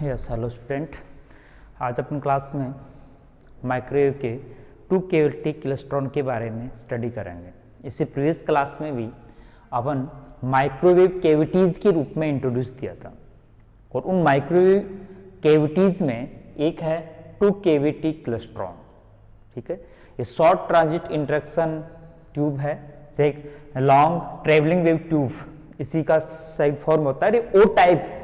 Yes hello student, आज अपन class में microwave के 2 कैविटी क्लेस्ट्रॉन के बारे में स्टडी करेंगे। इससे प्रीवियस क्लास में भी अपन माइक्रोवेव कैविटीज़ के रूप में इंट्रोड्यूस किया था और उन माइक्रोवेव कैविटीज़ में एक है 2 कैविटी क्लेस्ट्रॉन। ठीक है, ये शॉर्ट ट्रांजिट इंटरेक्शन ट्यूब है, एक लॉन्ग ट्रेवलिंग वेव ट्यूब, इसी का सही फॉर्म होता है। ओ टाइप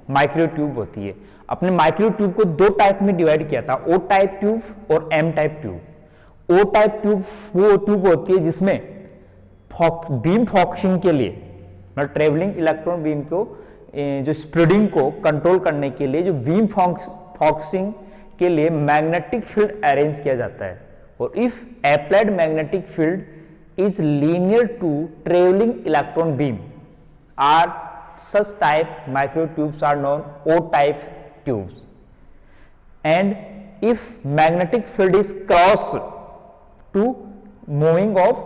माइक्रो ट्यूब होती है। अपने माइक्रो ट्यूब को 2 टाइप में डिवाइड किया था, ओ टाइप ट्यूब और एम टाइप ट्यूब। ओ टाइप ट्यूब वो ट्यूब होती है जिसमें बीम फॉक्सिंग के लिए, मतलब ट्रेवलिंग इलेक्ट्रॉन बीम को जो स्प्रेडिंग को कंट्रोल करने के लिए जो बीम फॉक्सिंग के लिए मैग्नेटिक फील्ड अरेंज किया जाता है। और if applied magnetic field is linear to travelling electron beam are such type microtubes are known O-type tubes, and if magnetic field is cross to moving of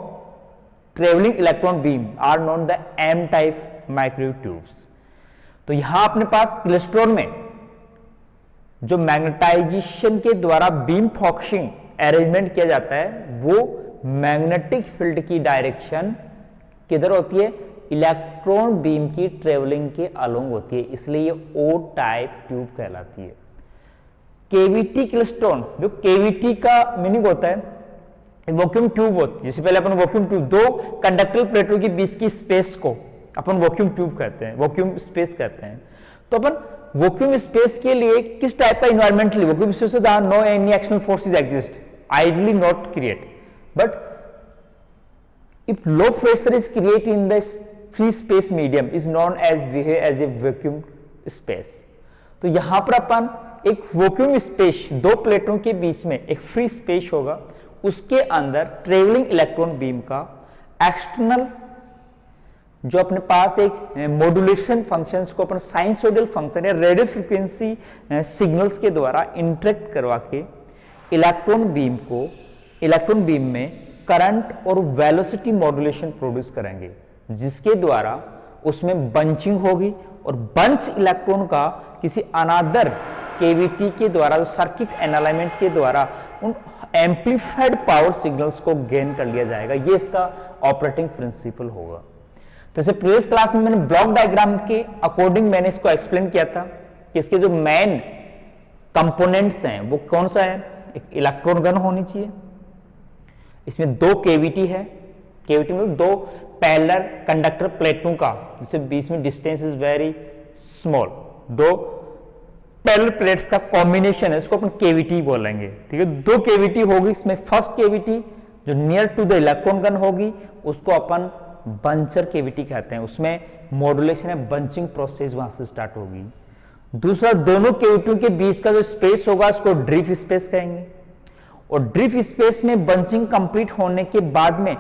traveling electron beam are known the M-type microtubes। तो यहां अपने पास klystron में जो magnetisation के द्वारा beam focusing arrangement किया जाता है वो मैग्नेटिक फील्ड की डायरेक्शन किधर होती है, इलेक्ट्रॉन बीम की ट्रेवलिंग के अलोंग होती है, इसलिए ये ओ टाइप ट्यूब कहलाती है। केवीटी क्लेस्ट्रॉन, जो केवीटी का मीनिंग होता है वैक्यूम ट्यूब होती है। जैसे पहले अपन वैक्यूम ट्यूब, 2 कंडक्टर प्लेटों के बीच की स्पेस को अपन वैक्यूम ट्यूब कहते हैं, वैक्यूम स्पेस कहते हैं। तो अपन वैक्यूम स्पेस के लिए किस टाइप का इन्वायरमेंट लिए, vacuum space no any external forces exist, ideally not create, but if low pressure is created in the free space medium is known as behave as a vacuum space। तो यहां पर अपन एक vacuum space, 2 प्लेटों के बीच में एक free space होगा, उसके अंदर ट्रेवलिंग इलेक्ट्रॉन बीम का एक्सटर्नल जो अपने पास एक मॉड्यूलेशन फंक्शंस को अपन साइनसोइडल फंक्शन या रेडियो फ्रीक्वेंसी सिग्नल्स के द्वारा इंटरेक्ट करवा के इलेक्ट्रॉन बीम में करंट और वेलोसिटी मॉड्यूलेशन प्रोड्यूस करेंगे, जिसके द्वारा उसमें बंचिंग होगी और बंच इलेक्ट्रॉन का किसी अनदर केविटी के द्वारा, जो सर्किट एनालाइनमेंट के द्वारा उन एम्पलीफाइड पावर सिग्नल्स को गेन कर लिया जाएगा। ये इसका ऑपरेटिंग प्रिंसिपल होगा। तो इसे प्रीवियस क्लास में मैंने ब्लॉक डायग्राम के अकॉर्डिंग मैंने इसको एक्सप्लेन किया था कि इसके जो मेन कंपोनेंट्स हैं वो कौन सा है। एक इलेक्ट्रॉन गन होनी चाहिए, इसमें 2 केविटी है, केविटी में 2 पैरेलल कंडक्टर प्लेटों का जिससे बीच में distance is very small, 2 parallel plates का कॉम्बिनेशन है, इसको अपन केविटी बोलेंगे। ठीक है, 2 केविटी होगी। इसमें फर्स्ट केविटी जो near to the electron gun होगी उसको अपन बंचर केविटी कहते हैं, उसमें मॉड्यूलेशन या बंचिंग प्रोसेस वहां से स्टार्ट होगी। दूसरा, दोनों केविटियों के बीच का जो स्पेस होगा उसको ड्रिफ्ट स्पेस कहेंगे, और ड्रिफ्ट स्पेस में बंचिंग कंप्लीट होने के बाद में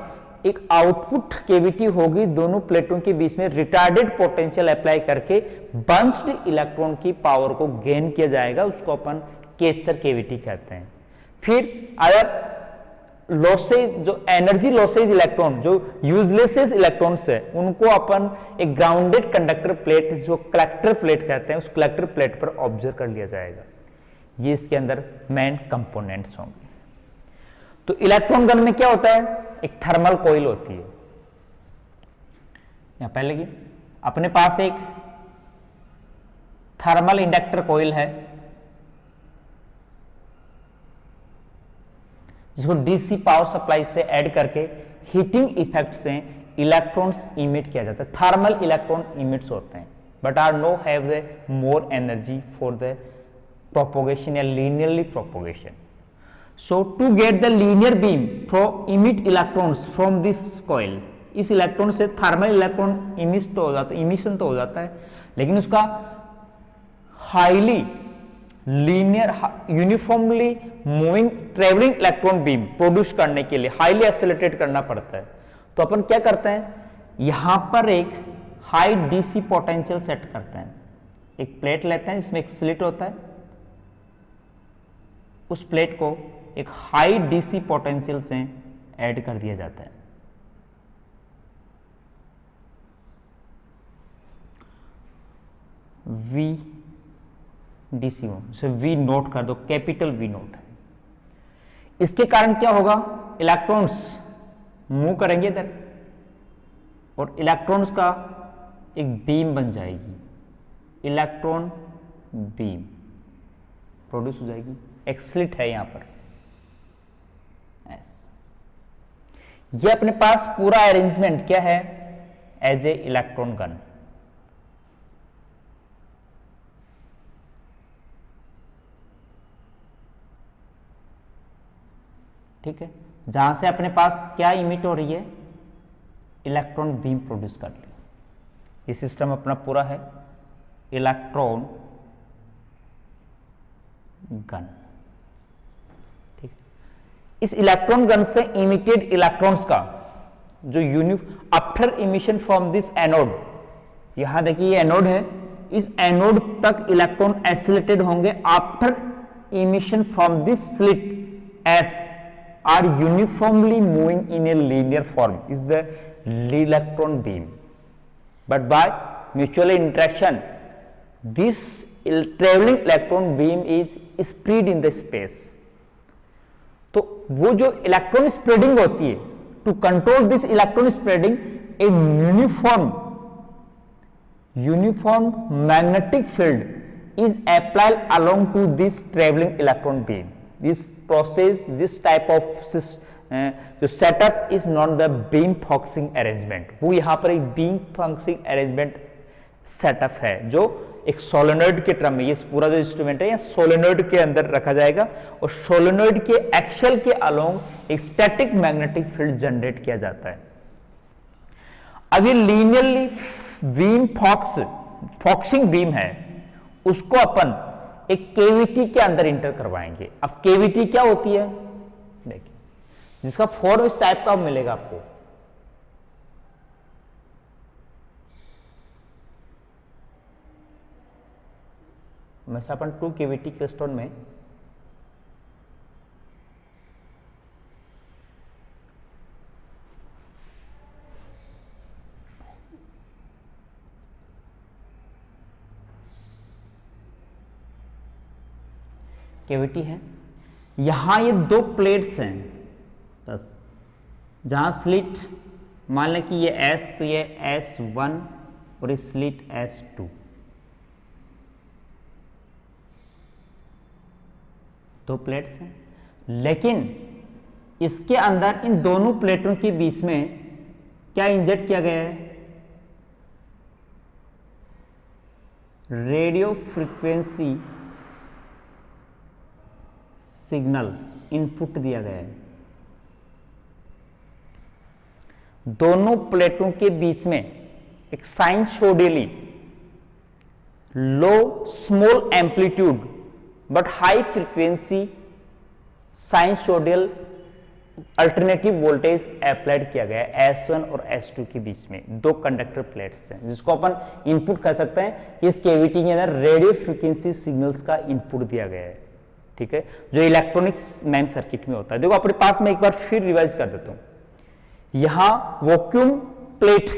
एक आउटपुट केविटी होगी, दोनों प्लेटों के बीच में रिटार्डेड पोटेंशियल अप्लाई करके बंच्ड इलेक्ट्रॉन की पावर को गेन किया जाएगा, उसको अपन केचर केविटी कहते हैं। फिर अगर लॉसेज, जो एनर्जी लॉसेज इलेक्ट्रॉन, जो यूजलेसेस इलेक्ट्रॉन्स है, उनको अपन एक ग्राउंडेड कंडक्टर प्लेट, जो कलेक्टर प्लेट कहते हैं, उस कलेक्टर प्लेट पर ऑब्जर्व कर लिया जाएगा। ये इसके अंदर मेन कंपोनेंट्स होंगे। तो इलेक्ट्रॉन गन में क्या होता है, एक थर्मल कॉइल होती है। यहां पहले की अपने पास एक थर्मल इंडक्टर कॉइल है जिसको डीसी पावर सप्लाई से ऐड करके हीटिंग इफेक्ट से इलेक्ट्रॉन्स इमिट किया जाता है। थर्मल इलेक्ट्रॉन इमिट्स होते हैं but are no have the more energy for the propagation या linearly propagation. So to get the linear beam from emit electrons from this coil, इस electron से thermal electron emit तो हो जाता है, emission तो हो जाता है, लेकिन उसका highly linear uniformly moving travelling electron beam produce करने के लिए हाईली एक्सेलरेटेड करना पड़ता है। तो अपन क्या करते हैं, यहां पर एक हाई डीसी पोटेंशियल सेट करते हैं, एक प्लेट लेते हैं जिसमें एक स्लिट होता है, उस प्लेट को एक हाई डीसी पोटेंशियल से ऐड कर दिया जाता है। V डीसी मोड, इसे वी नोट कर दो, कैपिटल वी नोट है। इसके कारण क्या होगा, इलेक्ट्रॉन्स मूव करेंगे इधर और इलेक्ट्रॉन्स का एक बीम बन जाएगी, इलेक्ट्रॉन बीम प्रोड्यूस हो जाएगी। एक स्लिट है यहां पर एस। ये अपने पास पूरा अरेंजमेंट क्या है, एज ए इलेक्ट्रॉन गन। ठीक है, जहां से अपने पास क्या इमिट हो रही है, इलेक्ट्रॉन बीम प्रोड्यूस कर रही है। ये सिस्टम अपना पूरा है इलेक्ट्रॉन गन। ठीक, इस इलेक्ट्रॉन गन से इमिटेड इलेक्ट्रॉन्स का जो after emission from this anode, यहां देखिए ये एनोड है, इस एनोड तक इलेक्ट्रॉन एसिलेटेड होंगे after emission from this slit S are uniformly moving in a linear form is the electron beam, but by mutual interaction this traveling electron beam is spread in the space। तो वो जो electron spreading होती है, to control this electron spreading a uniform magnetic field is applied along to this travelling electron beam. This process, this type of जो setup is known the beam focusing arrangement. वो यहाँ पर एक beam focusing arrangement setup है जो एक solenoid के term में, ये पूरा जो इंस्ट्रूमेंट है या सोलेनॉइड के अंदर रखा जाएगा और सोलेनॉइड के एक्सल के अलोंग एक स्टैटिक मैग्नेटिक फील्ड जनरेट किया जाता है। अब ये लीनियरली बीम फॉक्सिंग बीम है, उसको अपन एक केविटी के अंदर इंटर करवाएंगे। अब केविटी क्या होती है, देखिए, जिसका फॉर्म इस टाइप का मिलेगा आपको। वैसे अपन 2 केविटी क्रिस्टल में कैविटी है, यहां ये 2 प्लेट्स हैं बस, जहां स्लिट मान लें कि ये S, तो ये S1 और ये स्लिट S2, 2 प्लेट्स हैं। लेकिन इसके अंदर इन दोनों प्लेटों के बीच में क्या इंजेक्ट किया गया है, रेडियो फ्रीक्वेंसी सिग्नल इनपुट दिया गया है। दोनों प्लेटों के बीच में एक sinusoidally low small amplitude but high frequency sinusoidal alternative voltage applied किया गया है S1 और S2 के बीच में। 2 कंडक्टर प्लेट्स हैं जिसको अपन इनपुट कर सकते हैं कि इस केविटी के अंदर रेडियो फ्रीक्वेंसी सिग्नल्स का इनपुट दिया गया है। ठीक है, जो इलेक्ट्रॉनिक्स मेन सर्किट में होता है। देखो अपने पास में एक बार फिर रिवाइज कर देता हूं। यहां वैक्यूम प्लेट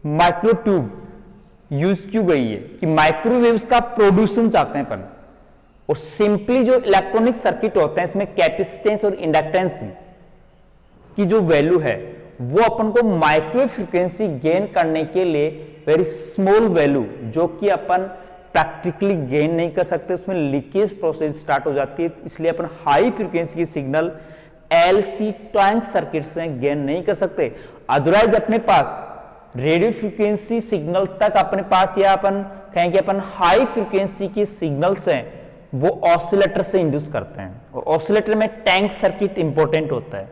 माइक्रोट्यूब यूज क्यों गई है कि माइक्रोवेव्स का प्रोड्यूसन चाहते हैं अपन, और सिंपली जो इलेक्ट्रॉनिक सर्किट होते हैं इसमें कैपेसिटेंस और इंडक्टेंस की जो वैल्यू है वो अपन को माइक्रो फ्रीक्वेंसी गेन करने के लिए वेरी स्मॉल वैल्यू, जो कि अपन प्रैक्टिकली गेन नहीं कर सकते, उसमें लीकेज प्रोसेस स्टार्ट हो जाती है। इसलिए अपन हाई फ्रीक्वेंसी की सिग्नल एलसी टैंक सर्किट से गेन नहीं कर सकते। अदरवाइज अपने पास रेडियो फ्रीक्वेंसी सिग्नल तक अपने पास, या अपन कहेंगे अपन हाई फ्रीक्वेंसी की सिग्नल्स हैं वो ऑसिलेटर से इंड्यूस करते हैं, और ऑसिलेटर में टैंक सर्किट इंपॉर्टेंट होता है।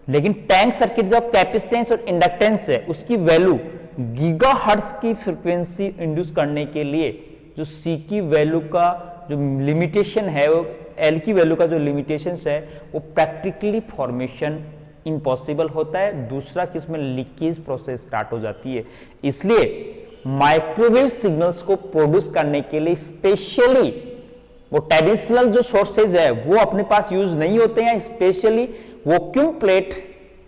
लेकिन टैंक सर्किट जो कैपेसिटेंस और इंडक्टेंस है उसकी वैल्यू गीगाहर्ट्ज की फ्रीक्वेंसी इंड्यूस करने के लिए जो सी की वैल्यू का जो लिमिटेशन है, वो एल की वैल्यू का जो लिमिटेशन है वो प्रैक्टिकली फॉर्मेशन इम्पॉसिबल होता है। दूसरा कि इसमें लीकेज प्रोसेस स्टार्ट हो जाती है। इसलिए माइक्रोवेव सिग्नल्स को प्रोड्यूस करने के लिए स्पेशली वो ट्रेडिशनल जो सोर्सेज है वो अपने पास यूज नहीं होते हैं, specially vacuum plate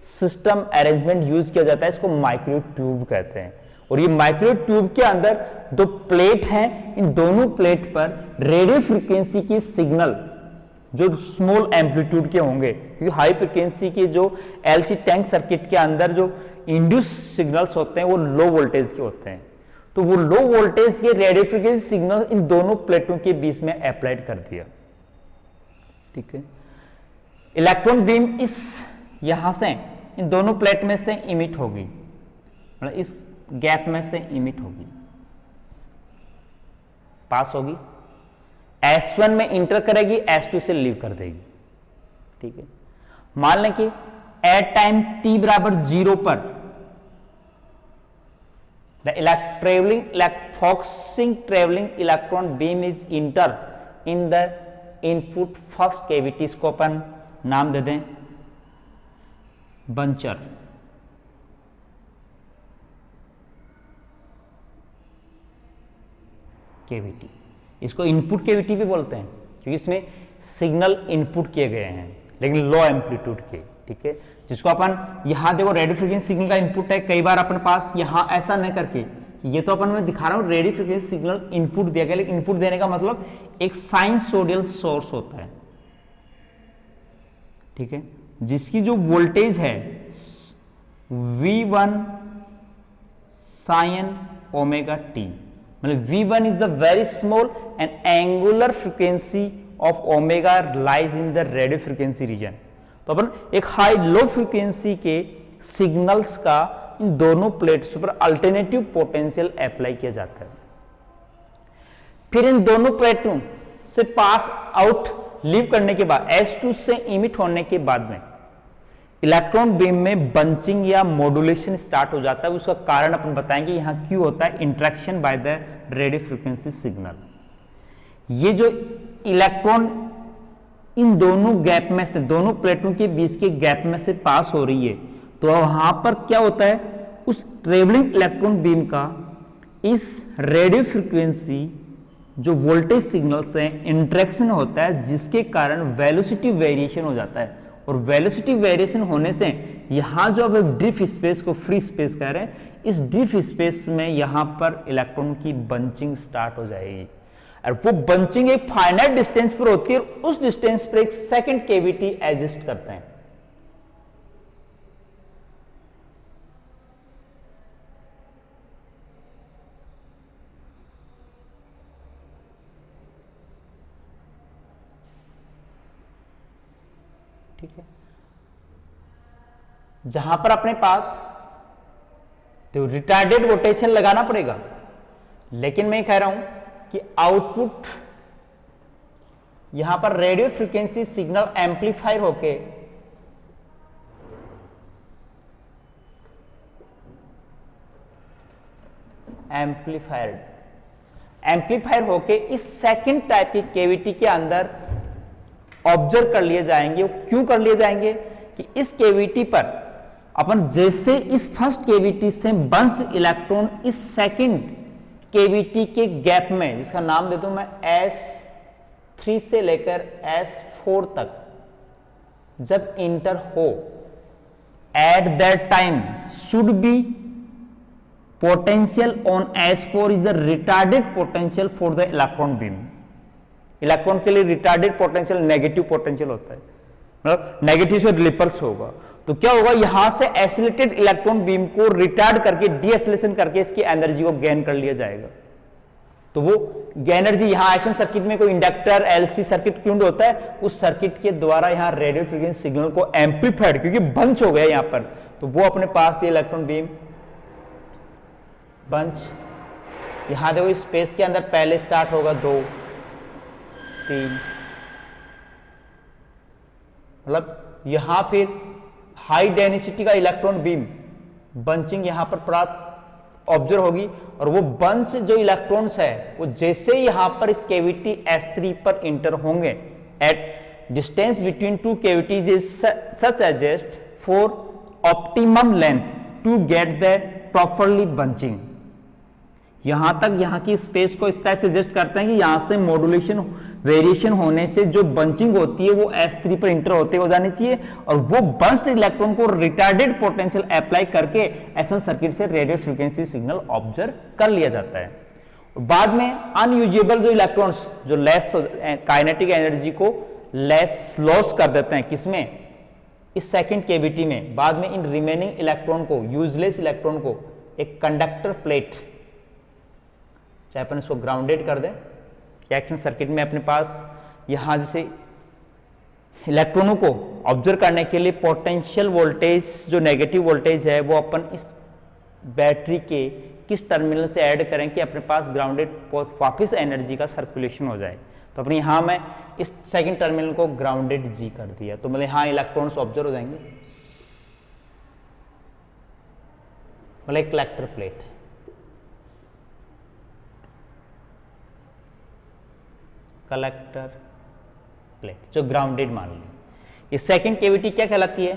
system arrangement use किया जाता है। इसको माइक्रो ट्यूब कहते हैं, और ये माइक्रो ट्यूब के अंदर दो प्लेट हैं, इन दोनों प्लेट पर रेडियो फ्रीक्वेंसी की सिग्नल जो स्मॉल एम्पलीट्यूड के होंगे, क्योंकि हाई फ्रीक्वेंसी के जो एलसी टैंक सर्किट के अंदर जो इंड्यूस सिग्नल्स होते हैं वो लो वोल्टेज के होते हैं, तो वो लो वोल्टेज के रेडियो फ्रीक्वेंसी सिग्नल इन दोनों प्लेटों के बीच में अप्लाइड कर दिया। ठीक है, इलेक्ट्रॉन बीम इस यहां से इन दोनों प्लेट में से इमिट होगी, मतलब इस गैप में से इमिट होगी, पास होगी, S1 में इंटर करेगी, S2 से लीव कर देगी। ठीक है, मान लें कि एट टाइम t बराबर 0 पर focusing travelling electron beam is inter in the input first cavity, इसको अपन नाम दे दें बंचर। कैविटी, इसको इनपुट कैविटी भी बोलते हैं क्योंकि इसमें सिग्नल इनपुट किए गए हैं लेकिन लो एम्पलीट्यूड के। ठीक है, जिसको अपन यहां देखो रेडियो फ्रीक्वेंसी सिग्नल का इनपुट है, कई बार अपने पास यहां ऐसा न करके, ये तो अपन मैं दिखा रहा हूं रेडियो फ्रीक्वेंसी सिग्नल इनपुट दिया गया, लेकिन इनपुट देने का मतलब एक साइनसोडियल सोर्स होता है। ठीक है, जिसकी जो वोल्टेज है V1 साइन ओमेगा टी, मतलब V1 is the very small and angular frequency of omega lies in the radio frequency region। तो अपन एक हाई लो फ्रीक्वेंसी के सिग्नल्स का इन दोनों प्लेट्स पर अल्टरनेटिव पोटेंशियल अप्लाई किया जाता है। फिर इन दोनों प्लेटों से पास आउट लीव करने के बाद S2 से इमिट होने के बाद में इलेक्ट्रॉन बीम में बंचिंग या मॉड्यूलेशन स्टार्ट हो जाता है। उसका कारण अपन बताएंगे यहां क्यों होता है, interaction by the radio frequency signal. ये जो इलेक्ट्रॉन इन दोनों गैप में से, दोनों प्लेटों के बीच के गैप में से पास हो रही है, तो वहां पर क्या होता है, उस ट्रेवलिंग इलेक्ट्रॉन बीम का इस रेडियो फ्रीक्वेंसी जो वोल्टेज सिग्नल से इंटरेक्शन होता है, जिसके कारण वेलोसिटी वेरिएशन हो जाता है। और वेलोसिटी वेरिएशन होने से यहां जो अब ड्रिफ्ट स्पेस को फ्री स्पेस कह रहे हैं, इस ड्रिफ्ट स्पेस में यहां पर इलेक्ट्रॉन की बंचिंग स्टार्ट हो जाएगी, और वो बंचिंग एक फाइनाइट डिस्टेंस पर होती है, और उस डिस्टेंस पर एक सेकंड कैविटी एग्जिस्ट करते हैं। ठीक है, जहां पर अपने पास तो रिटार्डेड रोटेशन लगाना पड़ेगा, लेकिन मैं कह रहा हूं कि आउटपुट यहां पर रेडियो फ्रीक्वेंसी सिग्नल एम्पलीफायर होके एम्पलीफायर होके इस सेकंड टाइप की कैविटी के अंदर ऑब्जर्व कर लिए जाएंगे। क्यों कर लिए जाएंगे कि इस कैविटी पर अपन जैसे इस फर्स्ट कैविटी से बंच्ड इलेक्ट्रॉन इस सेकंड कैविटी के गैप में, जिसका नाम दे दूं मैं S3 से लेकर S4 तक, जब इंटर हो, at that time should be potential on S4 is the retarded potential for the electron beam. Electron के लिए रिटार्डेड पोटेंशियल नेगेटिव पोटेंशियल होता है, मतलब नेगेटिव से रिपल्स होगा। तो क्या होगा, यहां से एसिलेटेड इलेक्ट्रॉन बीम को रिटार्ड करके डीएसिलेशन करके इसकी एनर्जी को गेन कर लिया जाएगा। तो वो एनर्जी यहां एक्शन सर्किट में कोई इंडक्टर एलसी सर्किट ट्यून्ड होता है, उस सर्किट के द्वारा यहां रेडियो फ्रीक्वेंसी सिग्नल को एम्पलीफाइड, क्योंकि बंच हो गया यहां पर, तो वो अपने पास ये इलेक्ट्रॉन बीम बंच, यहां देखो स्पेस के अंदर पहले स्टार्ट होगा 2 3, मतलब यहां फिर हाई डेंसिटी का इलेक्ट्रॉन बीम बंचिंग यहां पर प्राप्त ऑब्जर्व होगी, और वो बंच जो इलेक्ट्रॉन्स है वो जैसे यहां पर इस कैविटी S3 पर इंटर होंगे, at distance between two cavities is such adjust for optimum length to get the properly bunching. यहां तक यहाँ की स्पेस को इस टाइप से एडजस्ट करते हैं कि यहां से मॉड्यूलेशन वेरिएशन होने से जो बंचिंग होती है वो S3 पर इंटर होते हो जानी चाहिए, और वो बंच्ड इलेक्ट्रॉन को रिटार्डेड पोटेंशियल अप्लाई करके एक्सटर्नल सर्किट से रेडियो फ्रीक्वेंसी सिग्नल ऑब्जर्व कर लिया जाता है। बाद में अनयूजेबल जो इलेक्ट्रॉन्स जो लेस काइनेटिक एनर्जी को लेस लॉस कर देते हैं, किसमें, इस सेकंड केविटी में, बाद में इन रिमेनिंग इलेक्ट्रॉन को, यूजलेस इलेक्ट्रॉन को एक कंडक्टर प्लेट, चाहे अपन इसको ग्राउंडेड कर दें, एक्शन सर्किट में अपने पास यहां जैसे इलेक्ट्रॉनों को ऑब्जर्व करने के लिए पोटेंशियल वोल्टेज जो नेगेटिव वोल्टेज है वो अपन इस बैटरी के किस टर्मिनल से ऐड करें कि अपने पास ग्राउंडेड वापस एनर्जी का सर्कुलेशन हो जाए। तो अपने यहां मैं इस सेकंड टर्मिनल को ग्राउंडेड G कर दिया, तो मतलब यहां इलेक्ट्रॉन्स ऑब्जर्व हो जाएंगे, मतलब एक कलेक्टर प्लेट है। कलेक्टर प्लेट जो ग्राउंडेड मान ली। ये सेकंड केविटी क्या कहलाती है,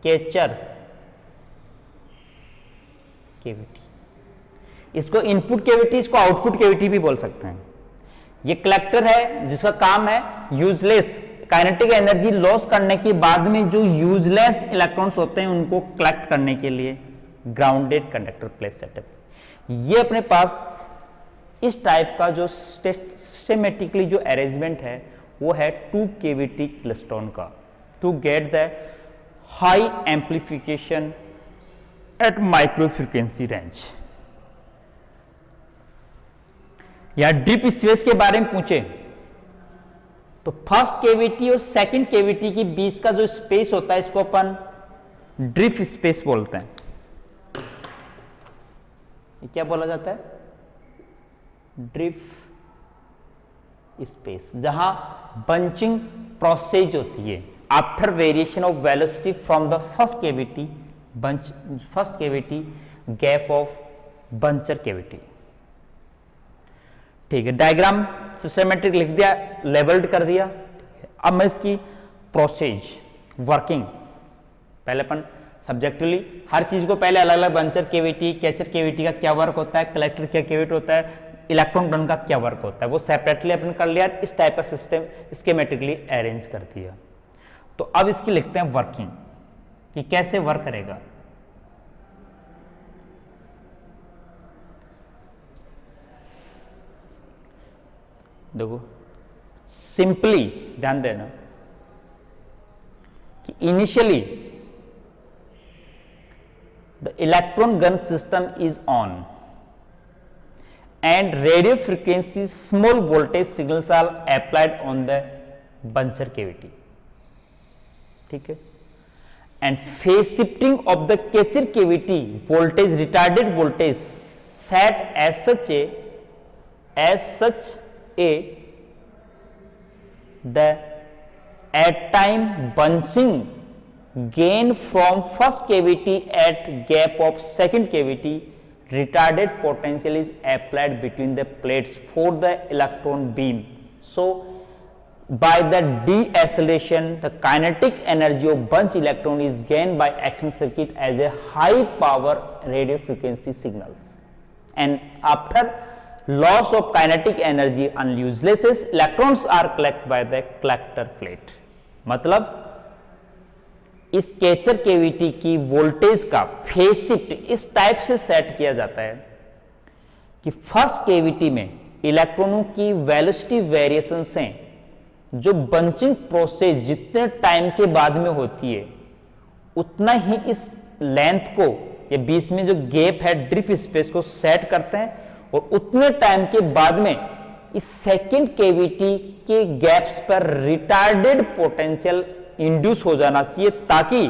कैचर केविटी। इसको इनपुट केविटी, इसको आउटपुट केविटी भी बोल सकते हैं। ये कलेक्टर है जिसका काम है यूजलेस काइनेटिक एनर्जी लॉस करने के बाद में जो यूजलेस इलेक्ट्रॉन्स होते हैं उनको कलेक्ट करने के लिए ग्राउंडेड कंडक्टर प्लेट सेटअप। ये अपने पास इस टाइप का जो सिस्टेमेटिकली जो अरेंजमेंट है वो है 2 केविटी क्लेस्ट्रॉन का, to get the high amplification at micro frequency range. या डीप स्पेस के बारे में पूछे तो फर्स्ट केविटी और सेकंड केविटी के बीच का जो स्पेस होता है इसको अपन ड्रिप स्पेस बोलते हैं। ये क्या बोला जाता है, ड्रिप स्पेस, जहां बंचिंग प्रोसेस होती है after variation of velocity from the first cavity gap of buncher cavity. ठीक है, डायग्राम सिस्टमेटिक लिख दिया, लेबल्ड कर दिया। अब मैं इसकी प्रोसेस वर्किंग, पहले अपन सब्जेक्टिवली हर चीज को पहले अलग अलग बंचर केविटी, कैचर केविटी का क्या वर्क होता है, कलेक्टर क्या केविटी होता है, इलेक्ट्रॉन गन का क्या वर्क होता है, वो सेपरेटली अपन कर लिया, इस टाइप का सिस्टम स्कीमेटिकली अरेंज कर दिया। तो अब इसकी लिखते हैं वर्किंग कि कैसे वर्क करेगा। देखो सिंपली ध्यान देना कि initially the electron gun system is on and radio frequency small voltage signals are applied on the buncher cavity, ठीक है, and phase shifting of the catcher cavity voltage retarded voltage set as such a the at time bunching gain from first cavity at gap of second cavity retarded potential is applied between the plates for the electron beam. So by the deceleration the kinetic energy of bunch electron is gained by action circuit as a high power radio frequency signals, and after loss of kinetic energy on useless electrons are collected by the collector plate। मतलब इस catcher cavity की voltage का phase shift इस type से set किया जाता है कि फर्स्ट केविटी में इलेक्ट्रॉनों की वेलोसिटी वेरिएशन से जो बंचिंग प्रोसेस जितने टाइम के बाद में होती है उतना ही इस लेंथ को या बीच में जो गैप है ड्रिप स्पेस को सेट करते हैं, और उतने टाइम के बाद में इस सेकंड केविटी के गैप्स पर रिटार्डेड पोटेंशियल इंड्यूस हो जाना चाहिए ताकि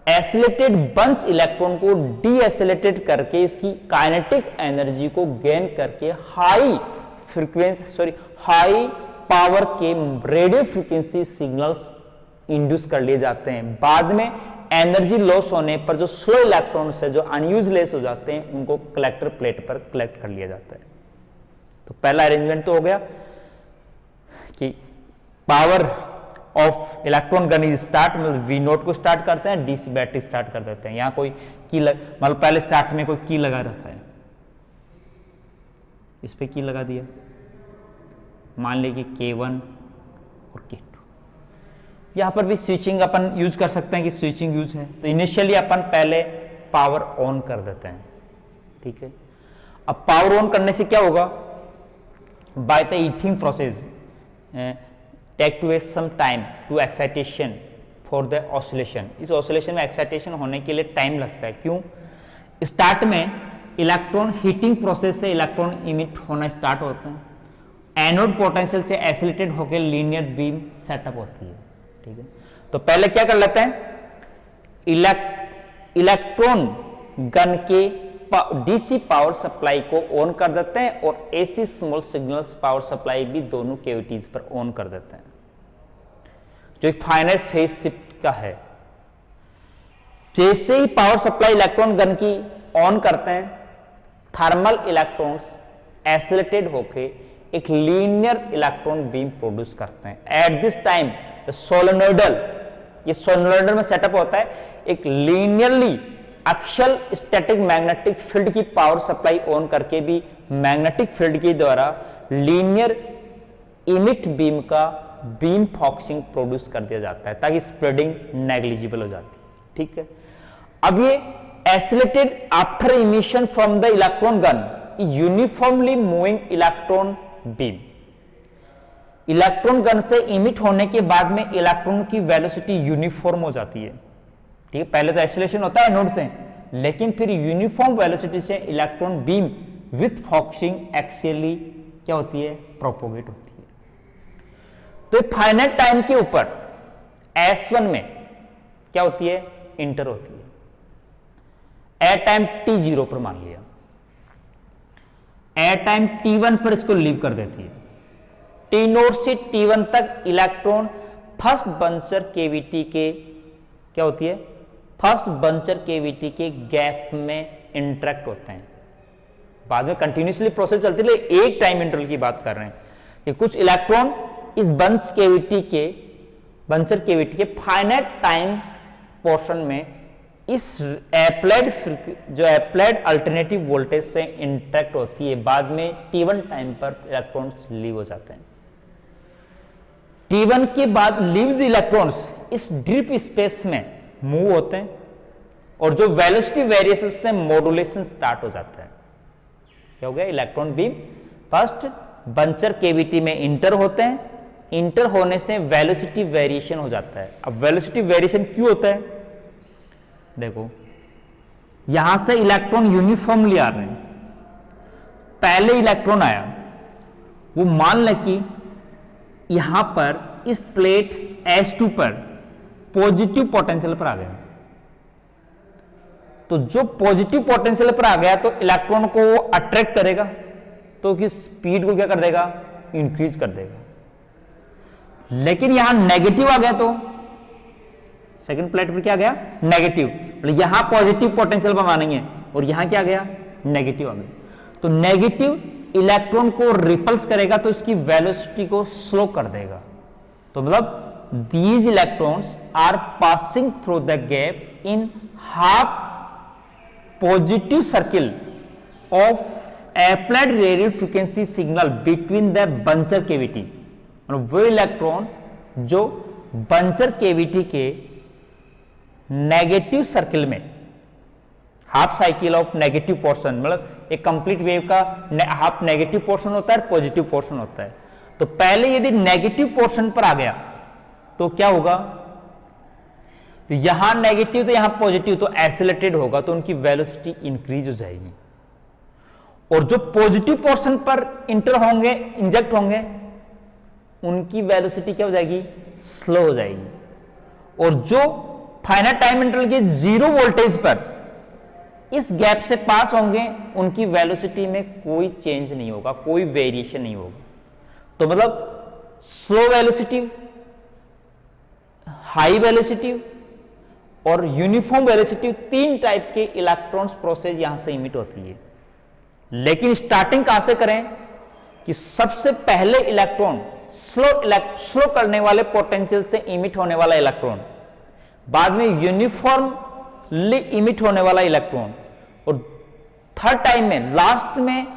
एसिलेटेड बंच इलेक्ट्रॉन को डीएसिलेटेड करके इसकी काइनेटिक एनर्जी को गेन करके हाई पावर के रेडियो फ्रीक्वेंसी सिग्नल्स इंड्यूस कर लिए जाते हैं। बाद में एनर्जी लॉस होने पर जो स्लो इलेक्ट्रॉन्स है जो अनयूजलेस हो जाते हैं उनको कलेक्टर प्लेट पर कलेक्ट कर लिया जाता है। तो पहला अरेंजमेंट तो हो गया कि power of electron gun is start, मतलब वी नोट को स्टार्ट करते हैं, डीसी बैटरी स्टार्ट कर देते हैं। यहाँ कोई की मतलब पहले स्टार्ट में कोई की लगा रहता है, इस पे की लगा दिया, मान लीजिए K1 और K2। यहां पर भी स्विचिंग अपन यूज कर सकते हैं कि स्विचिंग यूज है, तो इनिशियली अपन पहले पावर ऑन कर देते हैं, ठीक है। अब पावर ऑन करने से क्या होगा, by the heating process take to waste some time to excitation for the oscillation. इस ऑसिलेशन में एक्साइटेशन होने के लिए टाइम लगता है, क्यों? स्टार्ट में इलेक्ट्रॉन हीटिंग प्रोसेस से इलेक्ट्रॉन इमिट होना स्टार्ट होते हैं, एनोड पोटेंशियल से एसिलेटेड होकर लीनियर बीम सेटअप होती है, ठीक है। तो पहले क्या कर लेते हैं, इलेक्ट्रॉन गन के डीसी पावर सप्लाई को ऑन कर देते हैं और AC small signals power supply भी दोनों कैविटीज पर ऑन कर देते हैं, जो एक फाइनल फेज शिफ्ट का है। जैसे ही पावर सप्लाई इलेक्ट्रॉन गन की ऑन करते हैं, थर्मल इलेक्ट्रॉन्स एसिलेटेड होके एक लीनियर इलेक्ट्रॉन बीम प्रोड्यूस करते हैं। एट दिस टाइम सोलेनोइडल, ये सोलेनोइडल में सेटअप होता है, एक linearly axial static magnetic field की पावर सप्लाई ऑन करके भी मैग्नेटिक फील्ड के द्वारा लीनियर इमिट बीम का बीम फॉक्सिंग प्रोड्यूस कर दिया जाता है, ताकि स्प्रेडिंग नेग्लिजिबल हो जाती है, ठीक है। अब ये acylated after emission from the electron gun uniformly moving electron beam. Electron gun से इमिट होने के बाद में इलेक्ट्रॉन की वेलोसिटी यूनिफॉर्म हो जाती है, ठीक है। पहले तो एसिलेशन होता है एनोड से, लेकिन फिर यूनिफॉर्म वेलोसिटी से इलेक्ट्रॉन बीम विथ फॉक्सिंग एक्सियली क्या होती है, प्रोपोगेट होती है। तो फाइनाइट टाइम के ऊपर S1 में क्या होती है, इंटर होती है। एट टाइम T0 पर मान लिया, एट टाइम T1 पर इसको लीव कर देती है। T0 से T1 तक इलेक्ट्रॉन फर्स्ट बंचर केविटी के क्या होती है, फर्स्ट बंचर केविटी के गैप में इंटरेक्ट होते हैं। बाद में कंटिन्यूसली प्रोसेस चलती है, एक टाइम इंटरवल की बात कर रहे हैं कि कुछ इलेक्ट्रॉन इस बंचर केविटी के फाइनाइट टाइम पोर्शन में इस एप्लाइड अल्टरनेटिव वोल्टेज से इंटरेक्ट होती है। बाद में T1 टाइम पर इलेक्ट्रॉन्स लीव हो जाते हैं। T1 के बाद लीव्स इलेक्ट्रॉन्स इस डीप स्पेस में मूव होते हैं और जो वेलोसिटी वेरिएशन से मॉड्यूलेशन स्टार्ट हो जाता है। क्या हो गया, electron beam first buncher cavity में इंटर होते हैं, इंटर होने से वेलोसिटी वेरिएशन हो जाता है। अब वेलोसिटी वेरिएशन क्यों होता है, देखो यहां से इलेक्ट्रॉन यूनिफॉर्मली आ रहे हैं। पहले इलेक्ट्रॉन आया, वो मान लें कि यहां पर इस प्लेट S2 पर पॉजिटिव पोटेंशियल पर आ गया, तो जो पॉजिटिव पोटेंशियल पर आ गया तो इलेक्ट्रॉन को वो अट्रैक्ट करेगा, तो उसकी स्पीड को क्या कर देगा, इंक्रीज कर देगा। लेकिन यहां नेगेटिव आ गया, तो सेकंड प्लेट पर क्या गया, नेगेटिव, मतलब यहां पॉजिटिव पोटेंशियल पर मानेंगे और यहां क्या गया, नेगेटिव आ गया। तो नेगेटिव इलेक्ट्रॉन को रिपल्स करेगा तो इसकी वेलोसिटी को स्लो कर देगा। तो मतलब these electrons are passing through the gap in half positive circle of applied radio frequency signal between the buncher cavity। मतलब वो इलेक्ट्रॉन जो बंचर केविटी के नेगेटिव सर्किल में, half cycle of negative portion, मतलब एक कंप्लीट वेव का half negative portion होता है, पॉजिटिव पोर्शन होता है। तो पहले यदि नेगेटिव पोर्शन पर आ गया तो क्या होगा, तो यहां नेगेटिव तो यहां पॉजिटिव, तो एसिलेटेड होगा, तो उनकी वेलोसिटी इंक्रीज हो जाएगी। और जो पॉजिटिव पोर्शन पर इंटर होंगे, इंजेक्ट होंगे, उनकी वेलोसिटी क्या हो जाएगी, स्लो हो जाएगी। और जो फाइनाइट टाइम इंटरवल के 0 वोल्टेज पर इस गैप से पास होंगे, उनकी वेलोसिटी में कोई चेंज नहीं होगा, कोई वेरिएशन नहीं होगा। तो मतलब स्लो वेलोसिटी, हाई वेलोसिटी और यूनिफॉर्म वेलोसिटी, 3 टाइप के इलेक्ट्रॉन्स प्रोसेस यहां से इमिट होती है। लेकिन स्टार्टिंग कहां से करें कि सबसे पहले इलेक्ट्रॉन स्लो करने वाले पोटेंशियल से इमिट होने वाला इलेक्ट्रॉन, बाद में यूनिफॉर्मली इमिट होने वाला इलेक्ट्रॉन, और थर्ड टाइम में लास्ट में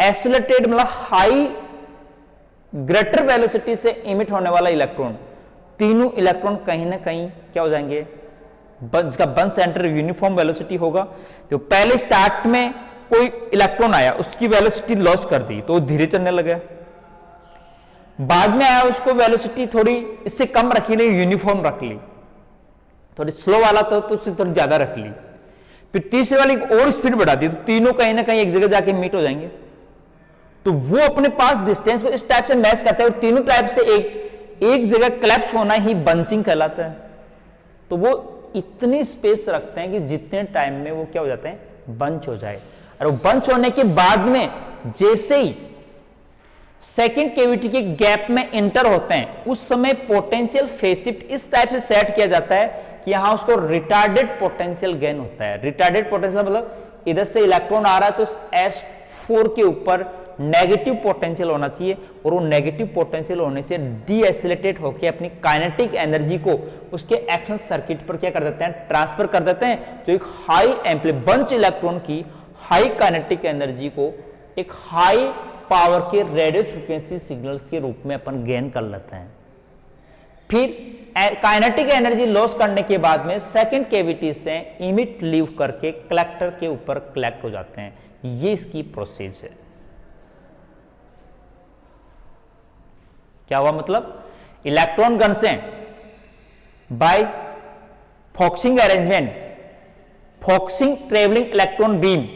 एसिलेटेड मतलब हाई ग्रेटर वेलोसिटी से इमिट होने वाला इलेक्ट्रॉन, तीनों इलेक्ट्रॉन कहीं ना कहीं क्या हो जाएंगे, जिसका बंच सेंटर यूनिफॉर्म वेलोसिटी होगा। तो पहले स्टार्ट में कोई इलेक्ट्रॉन आया, उसकी वेलोसिटी लॉस कर दी तो वो धीरे चलने लगा, बाद में आया उसको वेलोसिटी थोड़ी इससे कम रखी नहीं, यूनिफॉर्म रख ली, थोड़ी स्लो वाला तो उससे थोड़ी ज्यादा रख ली, फिर तीसरे वाली और स्पीड बढ़ा दी, तो तीनों कहीं ना कहीं एक जगह जाके मीट हो जाएंगे। तो वो अपने पास डिस्टेंस को इस टाइप से मैच करते हैं, और तीनों टाइप से एक जगह क्लैप्स होना ही बंचिंग कहलाता है। तो वो इतनी स्पेस रखते हैं कि जितने टाइम में वो क्या हो जाते हैं, बंच हो जाए, और वो बंच होने के बाद में जैसे ही सेकेंड कैविटी के गैप में इंटर होते हैं, उस समय पोटेंशियल फेज शिफ्ट इस टाइप से सेट किया जाता है कि यहां उसको रिटार्डेड पोटेंशियल गेन होता है। रिटार्डेड पोटेंशियल मतलब इधर से इलेक्ट्रॉन आ रहा है तो S4 के ऊपर नेगेटिव पोटेंशियल होना चाहिए, और वो नेगेटिव पोटेंशियल होने से डीएसिलेटेड होकर अपनी काइनेटिक एनर्जी को उसके एक्शन सर्किट पर क्या कर देते हैं, ट्रांसफर कर देते हैं। तो एक हाई एम्पली बंच इलेक्ट्रॉन की हाई काइनेटिक एनर्जी को एक हाई पावर के रेडियो फ्रीक्वेंसी सिग्नल्स के रूप में अपन गेन कर लेते हैं। फिर काइनेटिक एनर्जी लॉस करने के बाद में सेकेंड कैविटी से इमिट लीव करके कलेक्टर के ऊपर कलेक्ट हो जाते हैं। ये इसकी प्रोसेस है। क्या हुआ मतलब, इलेक्ट्रॉन गन से by focusing arrangement, focusing travelling electron beam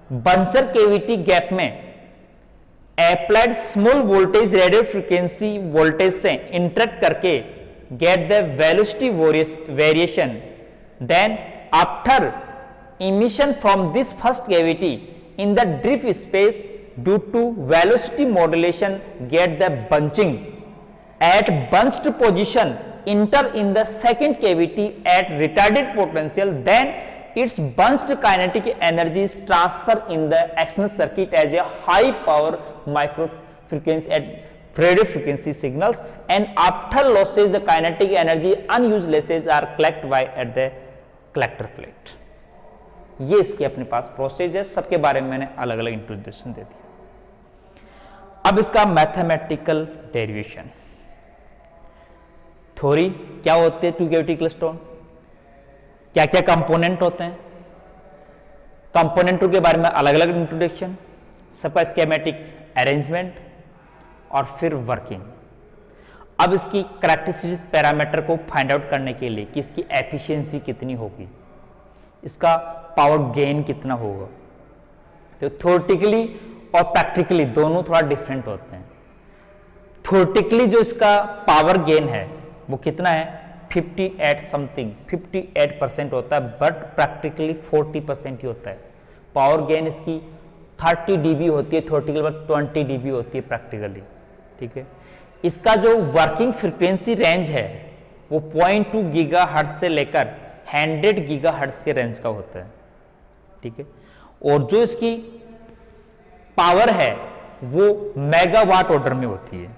buncher cavity gap में applied small voltage radio frequency voltage से इंटरेक्ट करके get the velocity variation, then after emission from this first cavity in the drift space due to velocity modulation get the bunching at bunched position enter in the second cavity at retarded potential, then its bunched kinetic energy is transferred in the external circuit as a high power micro frequency at radio frequency signals, and after losses the kinetic energy unused losses are collected by at the collector plate। ये इसके अपने पास process है, सबके बारे में मैंने अलग अलग इंट्रोडक्शन दे दिया। अब इसका मैथमेटिकल डेरिवेशन, थ्योरी क्या होते हैं टू कैविटी क्लेस्ट्रॉन, क्या क्या कंपोनेंट होते हैं, कंपोनेंटों के बारे में अलग अलग इंट्रोडक्शन, सबका स्कीमेटिक अरेंजमेंट और फिर वर्किंग। अब इसकी करैक्टरिस्टिक्स पैरामीटर को फाइंड आउट करने के लिए कि इसकी एफिशिएंसी कितनी होगी, इसका पावर गेन कितना होगा। तो थ्योरेटिकली और प्रैक्टिकली दोनों थोड़ा डिफरेंट होते हैं। थ्योरेटिकली जो इसका पावर गेन है वो कितना है, 58% होता है, बट प्रैक्टिकली 40% ही होता है। पावर गेन इसकी 30 dB होती है थ्योरेटिकली, बट 20 dB होती है प्रैक्टिकली। ठीक है, इसका जो वर्किंग फ्रीक्वेंसी रेंज है वो 0.2 गीगाहर्ट्ज से लेकर 100 गीगाहर्ट्ज के रेंज का होता है। ठीक है, और जो इसकी पावर है वो मेगावाट ऑर्डर में होती है।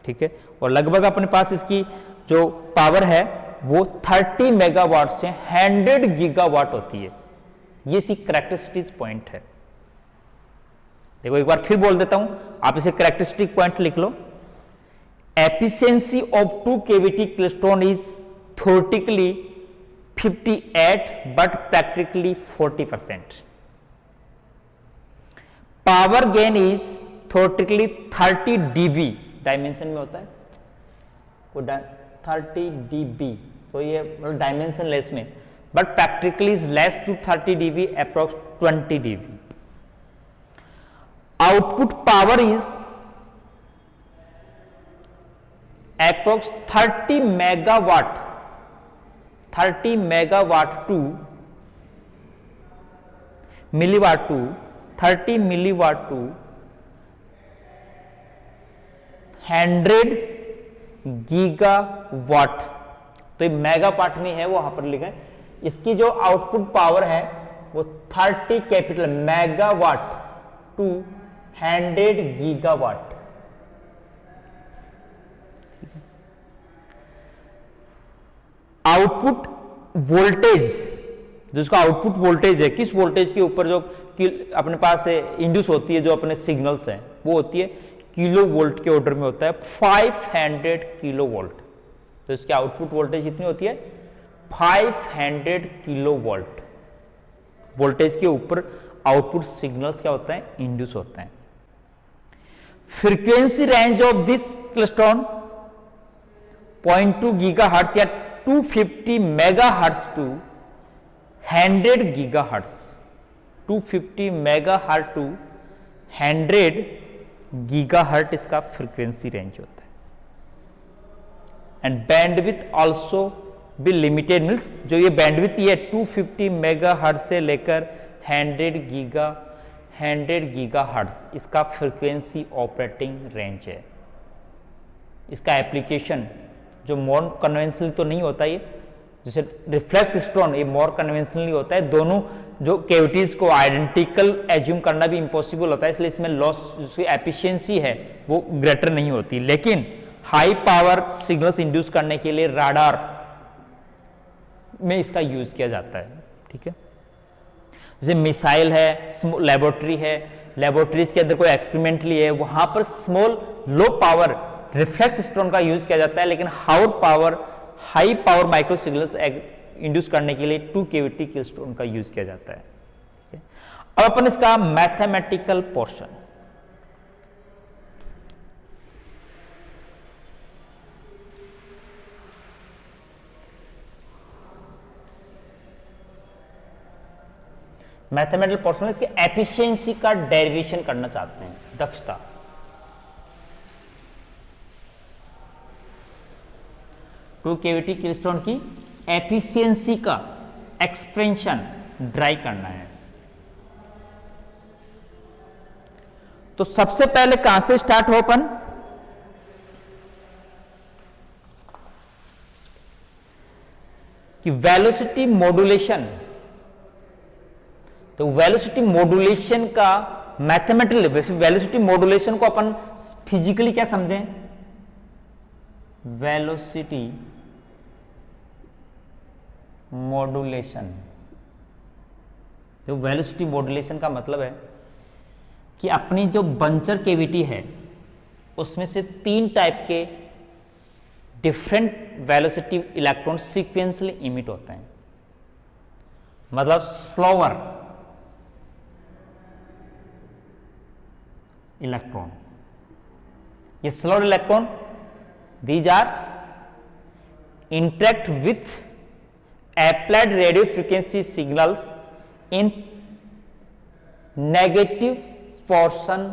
ठीक है, और लगभग अपने पास इसकी जो पावर है वो 30 मेगावाट से 100 गीगावाट होती है। ये इसकी करैक्टरिस्टिक पॉइंट है। देखो एक बार फिर बोल देता हूं, आप इसे करैक्टरिस्टिक पॉइंट लिख लो। Efficiency of two cavity klystron is theoretically 58 but practically 40%. Power gain is theoretically 30 dB dimension में होता है, 30 dB, तो ये मतलब डायमेंशन लेस में, but practically is less to 30 dB, approx 20 dB. Output power is approx 30 megawatt, 30 megawatt to milliwatt to 30 milliwatt to 100 gigawatt. तो ये megawatt में है, वो वहां पर लिखा है। इसकी जो आउटपुट पावर है वो 30 capital megawatt to 100 gigawatt. Output voltage, जिसका आउटपुट वोल्टेज है, किस वोल्टेज के ऊपर जो अपने पास इंड्यूस होती है, जो अपने सिग्नल्स हैं, वो होती है किलो वोल्ट के ऑर्डर में होता है, 500 किलो वोल्ट। तो इसकी आउटपुट वोल्टेज कितनी होती है? 500 किलो वोल्ट वोल्टेज के ऊपर आउटपुट सिग्नल्स क्या होता है? इंड्यूस होता है। Frequency range of this klystron 0.2 gigahertz या 250 megahertz to 100 gigahertz, 250 megahertz to 100 gigahertz इसका फ्रीक्वेंसी रेंज होता है। एंड बैंडविड्थ आल्सो भी लिमिटेड, मींस जो ये बैंडविड्थ ये 250 मेगाहर्ट्ज से लेकर 100 गीगाहर्ट्ज इसका फ्रीक्वेंसी ऑपरेटिंग रेंज है। इसका एप्लीकेशन जो मोर कन्वेंशनल तो नहीं होता, ये जैसे रिफ्लेक्स स्टोन, ये मोर कन्वेंशनली होता है। दोनों जो कैविटीज को आइडेंटिकल एज्यूम करना भी इम्पॉसिबल होता है, इसलिए इसमें लॉस, जिसकी एफिशिएंसी है वो ग्रेटर नहीं होती। लेकिन हाई पावर सिग्नल्स इंड्यूस करने के लिए राडार में इसका यूज किया जाता है। ठीक है, जैसे मिसाइल है, लेबोरेटरी है, लेबोरेटरीज के अंदर कोई एक्सपेरिमेंट लिए है, वहां पर small low power reflex stone का यूज किया जाता है। लेकिन high power micro signals induce करने के लिए 2 कैविटी क्लेस्ट्रॉन का यूज किया जाता है। अब अपन इसका मैथमेटिकल पोर्शन, मैथमेटिकल पोर्शन में इसके एफिशिएंसी का डेरिवेशन करना चाहते हैं, दक्षता। टू कैविटी क्लेस्ट्रॉन की एफिशिएंसी का एक्सपेंशन ड्राई करना है। तो सबसे पहले कहां से स्टार्ट हो अपन? कि वेलोसिटी मॉड्यूलेशन। तो वेलोसिटी मॉड्यूलेशन का मैथमेटिकल, वेलोसिटी मॉड्यूलेशन को अपन फिजिकली क्या समझें? Velocity modulation. तो वेलोसिटी मॉड्यूलेशन का मतलब है कि अपनी जो बंचर कैविटी है उसमें से 3 टाइप के different velocity electron sequentially emit होते हैं। मतलब स्लोअर इलेक्ट्रॉन, ये slower electron, these are interact with applied radio frequency signals in negative portion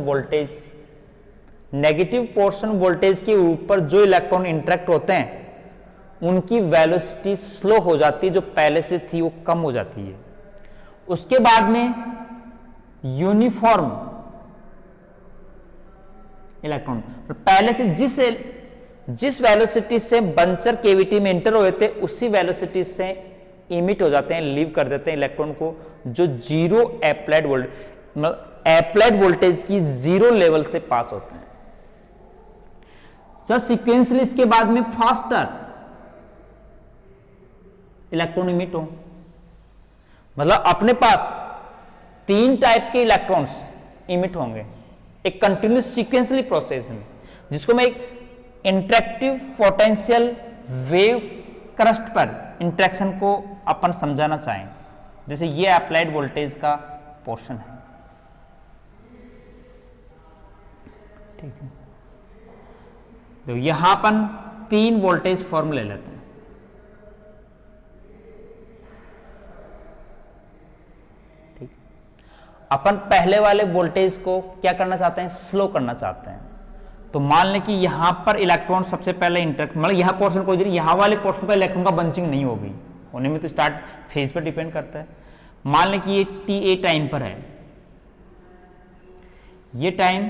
voltage। Negative portion voltage के ऊपर जो इलेक्ट्रॉन इंटरेक्ट होते हैं उनकी वेलोसिटी स्लो हो जाती है, जो पहले से थी वो कम हो जाती है। उसके बाद में यूनिफॉर्म इलेक्ट्रॉन, पहले से जिस वेलोसिटी से बंचर कैविटी में एंटर हुए थे उसी वेलोसिटी से इमिट हो जाते हैं, लीव कर देते हैं इलेक्ट्रॉन को, जो जीरो एप्लाइड वोल्टेज की जीरो लेवल से पास होते हैं। जब सीक्वेंसली इसके बाद में फास्टर इलेक्ट्रॉन इमिट हो, मतलब अपने पास 3 टाइप के इलेक्ट्रॉन्स इमिट होंगे एक कंटिन्यूस सीक्वेंसली प्रोसेस में, जिसको मैं एक इंटरेक्टिव पोटेंशियल वेव क्रस्ट पर इंटरेक्शन को अपन समझाना चाहें। जैसे ये अप्लाइड वोल्टेज का पोर्शन है, ठीक है। तो यहां अपन 3 वोल्टेज फॉर्म ले लेते हैं, ठीक। अपन पहले वाले वोल्टेज को क्या करना चाहते हैं? स्लो करना चाहते हैं। तो मान लें कि यहां पर इलेक्ट्रॉन सबसे पहले इंटरेक्ट, मतलब यहां पोर्शन को, यहां वाले पोर्शन पर इलेक्ट्रॉन का बंचिंग नहीं होगी, होने में तो स्टार्ट फेज पर डिपेंड करता है। मान लें कि ये TA टाइम पर है, ये टाइम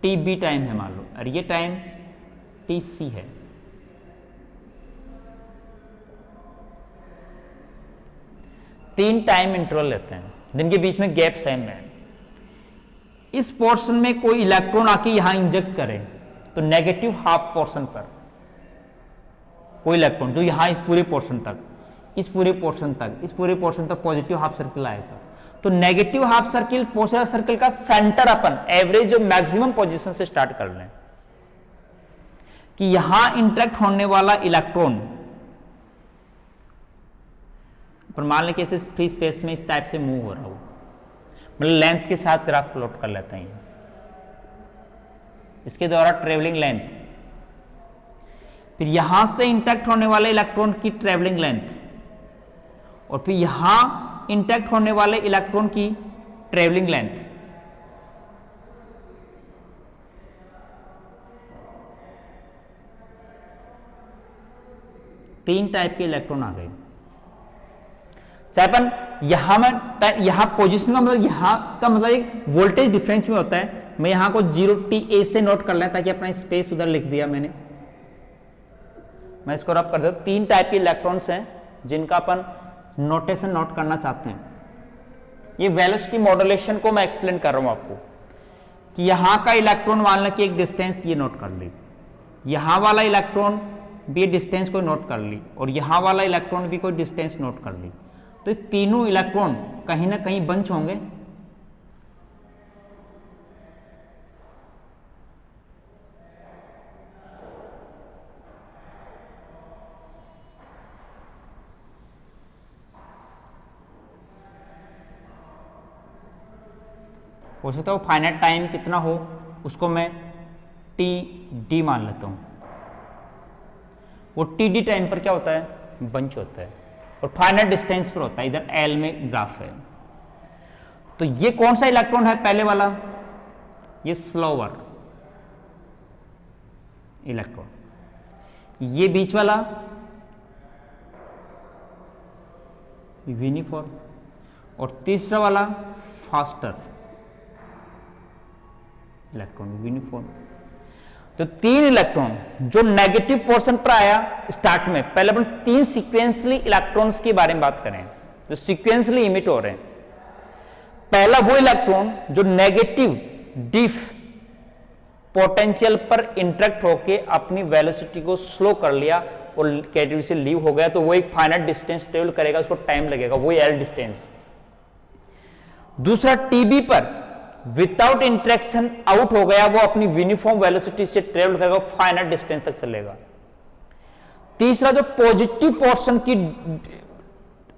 TB टाइम है मान लो, और ये टाइम TC है। तीन टाइम इंटरवल लेते हैं जिनके बीच में गैप सेम है। इस पोर्शन में कोई इलेक्ट्रॉन आके यहां इंजेक्ट करे, तो नेगेटिव हाफ पोर्शन पर कोई इलेक्ट्रॉन जो यहां इस पूरे पोर्शन तक, इस पूरे पोर्शन तक, इस पूरे पोर्शन तक पॉजिटिव हाफ सर्किल आएगा। तो negative half circle polar circle का सेंटर अपन एवरेज जो मैक्सिमम पोजीशन से स्टार्ट कर लें कि यहां इंटरेक्ट होने वाला इलेक्ट्रॉन पर मान लें कि ऐसे फ्री स्पेस में इस टाइप से मूव हो रहा हो, मतलब लेंथ के साथ ग्राफ प्लॉट कर लेते हैं इसके द्वारा ट्रेवलिंग लेंथ, फिर यहां से इंटरेक्ट होने वाले इलेक्ट्रॉन की ट्रेवलिंग लेंथ और फिर यहां इंटरेक्ट होने वाले इलेक्ट्रॉन की ट्रेवलिंग लेंथ। तीन टाइप के इलेक्ट्रॉन आ गए। चाहे अपन यहां पोजीशन का मतलब यहां का मतलब एक वोल्टेज डिफरेंस में होता है। मैं यहां को 0T से नोट कर लें ताकि अपना स्पेस उधर लिख दिया मैंने, मैं इसको रब कर देता हूं। तीन टाइप के इलेक्ट्रॉन्स हैं जिनका अपन नोटेशन नोट करना चाहते हैं। ये वेलोसिटी मॉड्यूलेशन को मैं एक्सप्लेन कर रहा हूं आपको कि यहां का इलेक्ट्रॉन मान लें कि एक डिस्टेंस ये नोट कर ली, यहां वाला इलेक्ट्रॉन भी डिस्टेंस को नोट कर ली और यहां वाला इलेक्ट्रॉन भी कोई डिस्टेंस नोट कर ली, तो ये तीनों इलेक्ट्रॉन कहीं ना कहीं बंच होंगे। हो सकता है वो फाइनाइट टाइम कितना हो उसको मैं TD मान लेता हूं। वो TD टाइम पर क्या होता है, बंच होता है और फाइनाइट डिस्टेंस पर होता है। इधर L में ग्राफ है। तो ये कौन सा इलेक्ट्रॉन है, पहले वाला ये स्लोअर इलेक्ट्रॉन, ये बीच वाला यूनिफॉर्म और तीसरा वाला फास्टर इलेक्ट्रॉन यूनिफॉर्म। तो तीन इलेक्ट्रॉन जो नेगेटिव पोर्शन पर आया स्टार्ट में, पहले अपन तीन सीक्वेंसली इलेक्ट्रॉन्स के बारे में बात करें जो सीक्वेंसली इमिट हो रहे हैं। पहला वो इलेक्ट्रॉन जो नेगेटिव डिफ पोटेंशियल पर इंटरेक्ट होके अपनी वेलोसिटी को स्लो कर लिया और कैटेगरी से लीव हो गया, तो वो एक फाइनाइट डिस्टेंस ट्रेवल करेगा, उसको टाइम लगेगा, वो L डिस्टेंस। दूसरा TB पर विदाउट इंटरेक्शन आउट हो गया, वो अपनी यूनिफॉर्म वेलोसिटी से ट्रेवल करेगा, फाइनाइट डिस्टेंस तक चलेगा। तीसरा जो पॉजिटिव पोर्शन की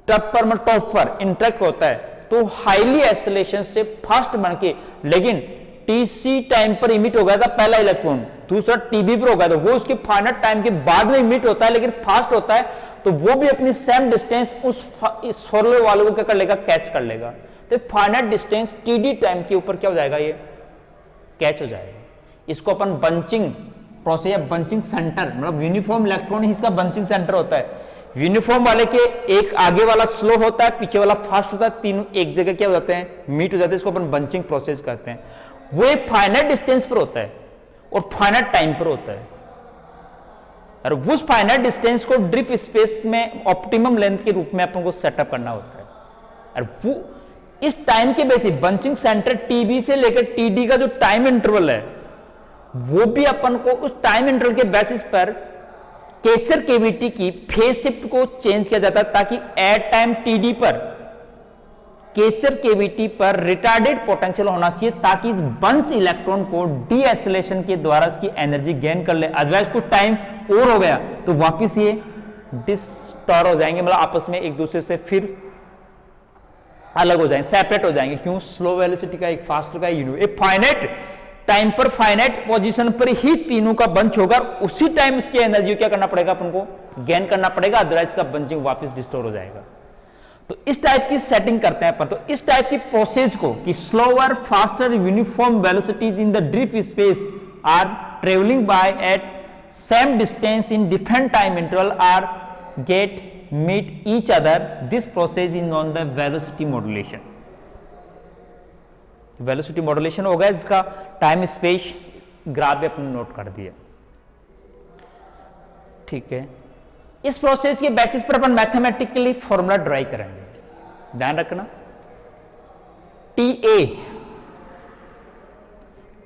टॉप पर इंटरेक्ट होता है तो हाईली एक्सेलरेशन से फास्ट बन के, लेकिन TC टाइम पर इमिट हो गया था पहला इलेक्ट्रॉन, दूसरा TB पर हो गया था, वो उसके फाइनाइट टाइम के बाद में इमिट होता है लेकिन फास्ट होता है, तो वो भी अपनी सेम डिस्टेंस उस फॉरवर्ड वाले को क्या कर लेगा, कैच कर लेगा। तो फाइनाइट डिस्टेंस TD टाइम के ऊपर क्या हो जाएगा, ये कैच हो जाएगा। इसको अपन बंचिंग प्रोसेस या बंचिंग सेंटर, मतलब यूनिफॉर्म इलेक्ट्रॉन ही इसका बंचिंग सेंटर होता है। यूनिफॉर्म वाले के एक आगे वाला स्लो होता है, पीछे वाला फास्ट होता है, तीनों एक जगह क्या हो जाते हैं, मीट हो जाते हैं, इसको अपन बंचिंग प्रोसेस कहते हैं। वो एक फाइनाइट डिस्टेंस पर होता है और फाइनाइट टाइम पर होता है, और उस फाइनाइट डिस्टेंस को ड्रिफ्ट स्पेस में ऑप्टिमम लेंथ के रूप में अपन को सेटअप करना होता है। और वो इस टाइम के बेसिस बंचिंग सेंटर TB से लेकर TD का जो टाइम इंटरवल है, वो भी अपन को उस टाइम इंटरवल के बेसिस पर कैचर केविटी की फेज शिफ्ट को चेंज किया जाता है, ताकि एट टाइम TD पर कैचर केविटी पर रिटार्डेड पोटेंशियल होना चाहिए, ताकि इस बंच इलेक्ट्रॉन को डी एसिलेशन के द्वारा इसकी एनर्जी गेन कर ले। अदरवाइज कुछ टाइम और हो गया तो वापिस ये डिस्टॉर हो जाएंगे, मतलब आपस में एक दूसरे से फिर अलग हो जाएंगे, सेपरेट हो जाएंगे। क्यों, स्लो वेलोसिटी का एक, फास्टर का एक फाइनाइट टाइम पर फाइनाइट पोजीशन पर ही तीनों का बंच होगा, उसी टाइम इसकी एनर्जी क्या करना पड़ेगा, अपन को गेन करना पड़ेगा, अदरवाइज का बंचिंग वापस डिस्टोर हो जाएगा। तो इस टाइप की सेटिंग करते हैं अपन। तो इस टाइप की प्रोसेस को कि slower faster uniform velocities in the drift space are travelling by at same distance in different time interval are get meet each other, this process is known the velocity modulation। Velocity modulation हो गया, इसका time space graph अपने note कर दिया। ठीक है, इस process के बेसिस पर अपन मैथमेटिकली फॉर्मूला ड्राइव करेंगे, ध्यान रखना। TA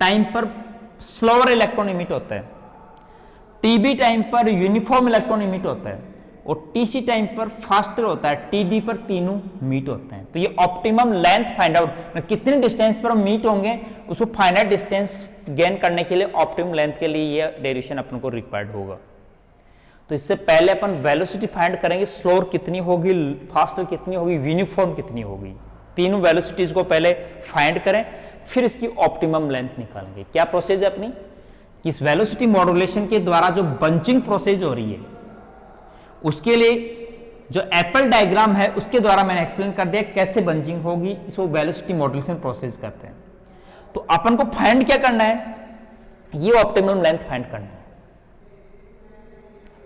टाइम पर स्लोअर इलेक्ट्रॉन इमिट होता है, टीबी टाइम पर यूनिफॉर्म इलेक्ट्रॉन इमिट होता है और टीसी टाइम पर फास्टर होता है, टीडी पर तीनों मीट होते हैं। तो ये ऑप्टिमम लेंथ फाइंड आउट, कितने डिस्टेंस पर हम मीट होंगे उसको फाइनाइट डिस्टेंस गेन करने के लिए ऑप्टिमम लेंथ के लिए ये डेरिवेशन अपन को रिक्वायर्ड होगा। तो इससे पहले अपन वेलोसिटी फाइंड करेंगे, स्लोअर कितनी होगी, फास्टर कितनी होगी, यूनिफॉर्म कितनी होगी, तीनों वेलोसिटीज को पहले फाइंड करें, फिर इसकी ऑप्टिमम लेंथ निकालेंगे। क्या प्रोसेस है अपनी, इस वेलोसिटी मॉड्यूलेशन के द्वारा जो बंचिंग प्रोसेस हो रही है उसके लिए जो एप्पल डायग्राम है उसके द्वारा मैंने एक्सप्लेन कर दिया कैसे बंचिंग होगी, इसको वेलोसिटी मॉड्यूलेशन प्रोसेस करते हैं। तो अपन को फाइंड क्या करना है, ये ऑप्टिमम लेंथ फाइंड करना है,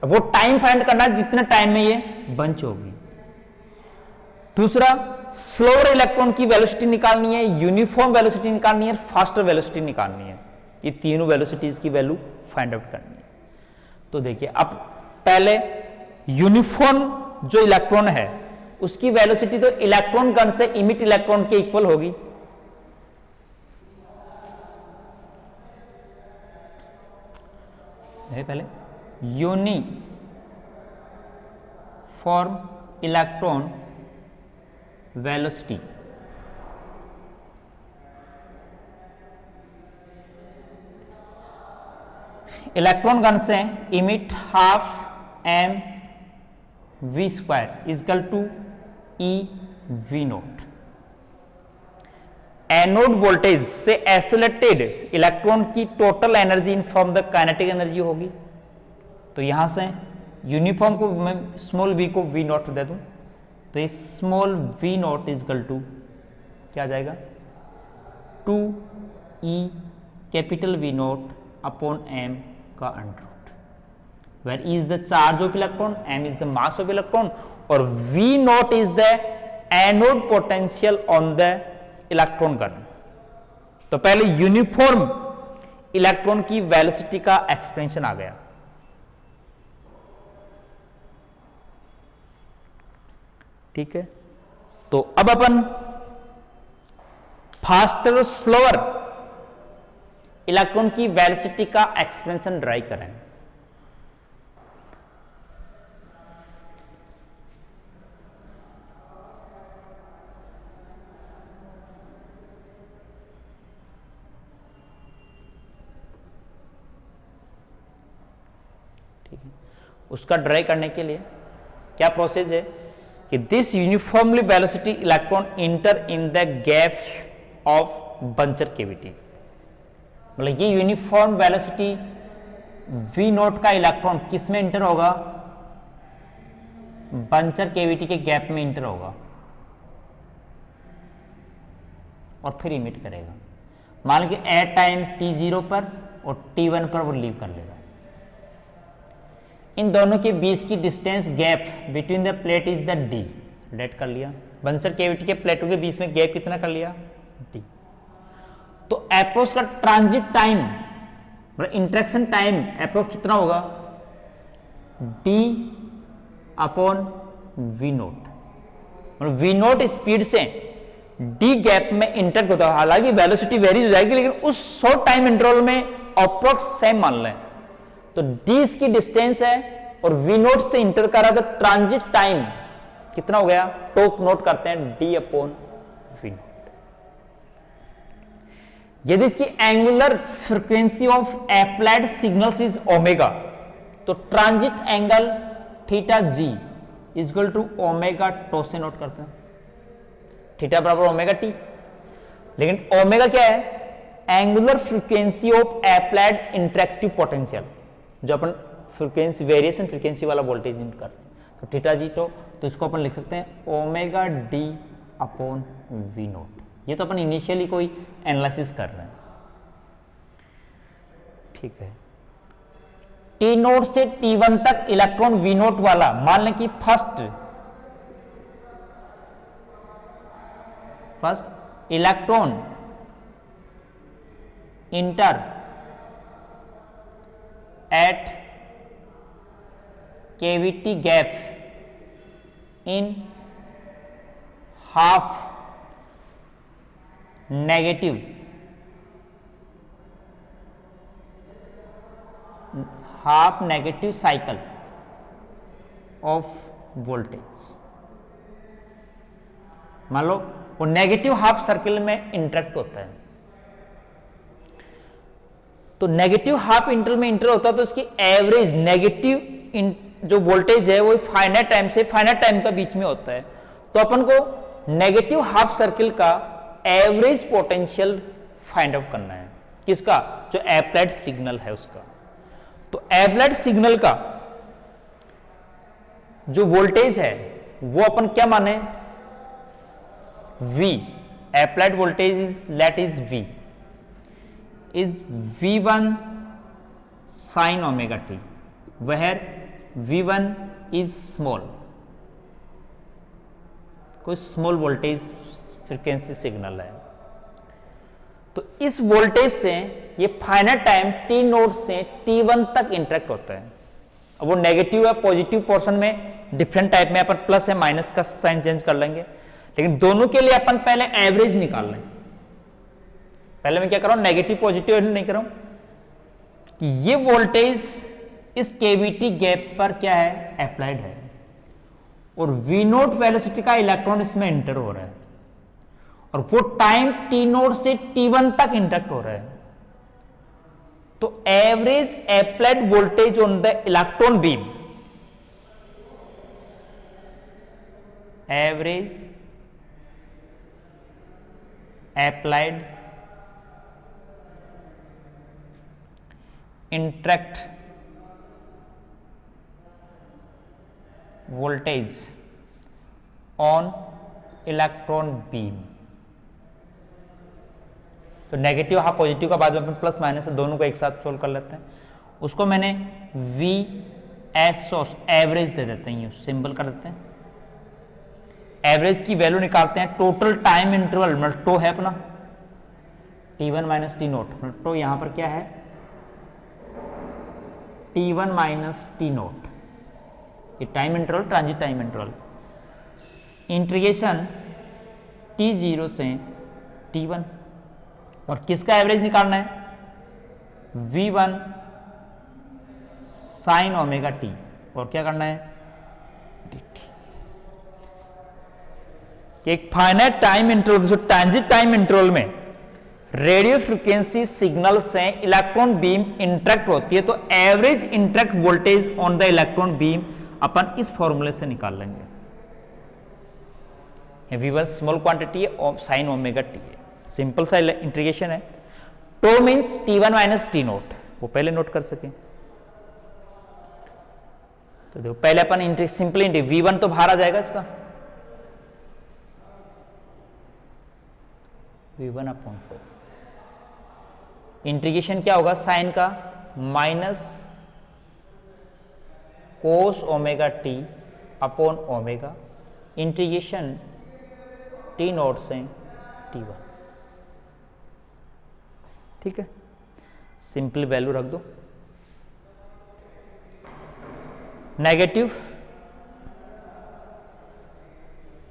वो टाइम फाइंड करना है जितने टाइम में ये बंच होगी। दूसरा, स्लोअर इलेक्ट्रॉन की वेलोसिटी निकालनी है, यूनिफॉर्म वेलोसिटी निकालनी है, फास्टर वेलोसिटी निकालनी है। ये तीनों वेलोसिटीज की वैल्यू फाइंड आउट करनी है। तो देखिए, अब पहले यूनिफॉर्म जो इलेक्ट्रॉन है उसकी वेलोसिटी तो इलेक्ट्रॉन गन से इमिट इलेक्ट्रॉन के इक्वल होगी। पहले uniform electron velocity electron gun से emit half m v square equal to E V nought. Anode voltage से आइसोलेटेड इलेक्ट्रॉन की total energy in form the kinetic energy होगी। तो यहां से यूनिफॉर्म को मैं स्मॉल वी को वी नोट दे दूं, तो ये small v nought equal to क्या आ जाएगा, 2e capital we naught upon m का under root, where is the charge of electron, m is the mass of electron और v naught is the anode potential on the electron gun। तो पहले uniform electron की velocity का expression आ गया। ठीक है, तो अब अपन फास्टर और स्लोअर इलेक्ट्रॉन की वेलोसिटी का एक्सप्रेशन ड्राइव करें। ठीक है, उसका ड्राइव करने के लिए क्या प्रोसेस है कि this uniformly velocity electron inter in the gap of buncher cavity, मतलब ये यूनिफॉर्म वेलोसिटी वी नोट का इलेक्ट्रॉन किस में इंटर होगा, बंचर कैविटी के गैप में इंटर होगा और फिर इमिट करेगा। मान लीजिए एट टाइम t0 पर और t1 पर वो लीव कर लेगा। इन दोनों के बीच की distance gap between the plate is the d, let कर लिया। बंचर कैविटी के प्लेटों के बीच में गैप कितना कर लिया, d। तो अप्रोच का ट्रांजिट टाइम मतलब इंटरेक्शन टाइम अप्रोच कितना होगा, d अपॉन वी नोट, मतलब वी नोट स्पीड से d गैप में इंटरेक्ट होता है। हालांकि वेलोसिटी वेरी हो जाएगी लेकिन उस शॉर्ट टाइम इंटरवल में अप्रोक्स सेम मान लें। तो d इसकी डिस्टेंस है और v नोट से इंटर कर रहा है, तो ट्रांजिट टाइम कितना हो गया, टोक नोट करते हैं d अपॉन v नोट। यदि इसकी angular frequency of applied signals is omega, तो transit angle theta g is equal to omega tau से नोट करते हैं, थीटा बराबर ओमेगा टी। लेकिन ओमेगा क्या है, angular frequency of applied interactive potential, जो अपन फ्रीक्वेंसी वेरिएशन फ्रीक्वेंसी वाला वोल्टेज यूज करते हैं। तो थीटा जी तो इसको अपन लिख सकते हैं omega d upon v naught. ये तो अपन इनिशियली कोई एनालिसिस कर रहे हैं। ठीक है, टी नोट से T1 तक इलेक्ट्रॉन वी नोट वाला मान लें कि first electron inter at cavity gap in half negative half negative cycle of voltage. मान लो वो नेगेटिव हाफ सर्किल में इंटरेक्ट होता है, तो नेगेटिव हाफ इंटरवल में इंटर होता है, तो उसकी एवरेज नेगेटिव जो वोल्टेज है वो फाइनाइट टाइम से फाइनाइट टाइम का बीच में होता है। तो अपन को नेगेटिव हाफ सर्किल का एवरेज पोटेंशियल फाइंड आउट करना है, किसका, जो एप्लाइड सिग्नल है उसका। तो एप्लाइड सिग्नल का जो वोल्टेज है वो अपन क्या माने, V, applied voltage is, let is V, is V1 sin omega t, where V1 is small, कोई स्मॉल वोल्टेज फ्रीक्वेंसी सिग्नल है। तो इस वोल्टेज से ये फाइनाइट टाइम t नोड से t1 तक इंटरेक्ट होता है। अब वो नेगेटिव है, पॉजिटिव पोर्शन में डिफरेंट टाइप में अपन प्लस या माइनस का साइन चेंज कर लेंगे, लेकिन दोनों के लिए अपन पहले एवरेज निकाल लें। पहले मैं क्या कर रहा हूं, नेगेटिव पॉजिटिव नहीं कर रहा हूं कि ये वोल्टेज इस केविटी गैप पर क्या है, अप्लाइड है, और वी नोट वेलोसिटी का इलेक्ट्रॉन इसमें इंटर हो रहा है, और वो टाइम टी नोट से T1 तक इंटरेक्ट हो रहा है। तो average applied voltage on the electron beam, average applied interact voltage on electron beam। तो नेगेटिव हाफ पॉजिटिव का बाद में अपन प्लस माइनस से दोनों को एक साथ सोल्व कर लेते हैं। उसको मैंने V एस सोर्स एवरेज दे देते हैं, सिंबल कर देते हैं। एवरेज की वैल्यू निकालते हैं, टोटल टाइम इंटरवल मतलब टो है अपना T1 माइनस टी नोट, मतलब टो यहां पर क्या है T1 माइनस टी नोट, ये time interval, transit time interval, integration T0 से T1, और किसका एवरेज निकालना है, V1 साइन ओमेगा टी, और क्या करना है dt। एक फाइनाइट टाइम इंटरवल, जो ट्रांजिट टाइम इंटरवल में रेडियो फ्रीक्वेंसी सिग्नल से इलेक्ट्रॉन बीम इंटरेक्ट होती है, तो average interact voltage on the electron beam अपन इस फॉर्मूले से निकाल लेंगे। V1 स्मॉल क्वांटिटी है और साइन ओमेगा टी है, सिंपल सा इंटीग्रेशन है। Tau means T1 minus t naught, वो पहले नोट कर सके। तो देखो पहले अपन सिंपल V1 तो बाहर आ जाएगा इसका, V1 अपॉन टो, इंटीग्रेशन क्या होगा साइन का, minus cos omega T upon omega, integration T note से T1। ठीक है, सिंपल वैल्यू रख दो। नेगेटिव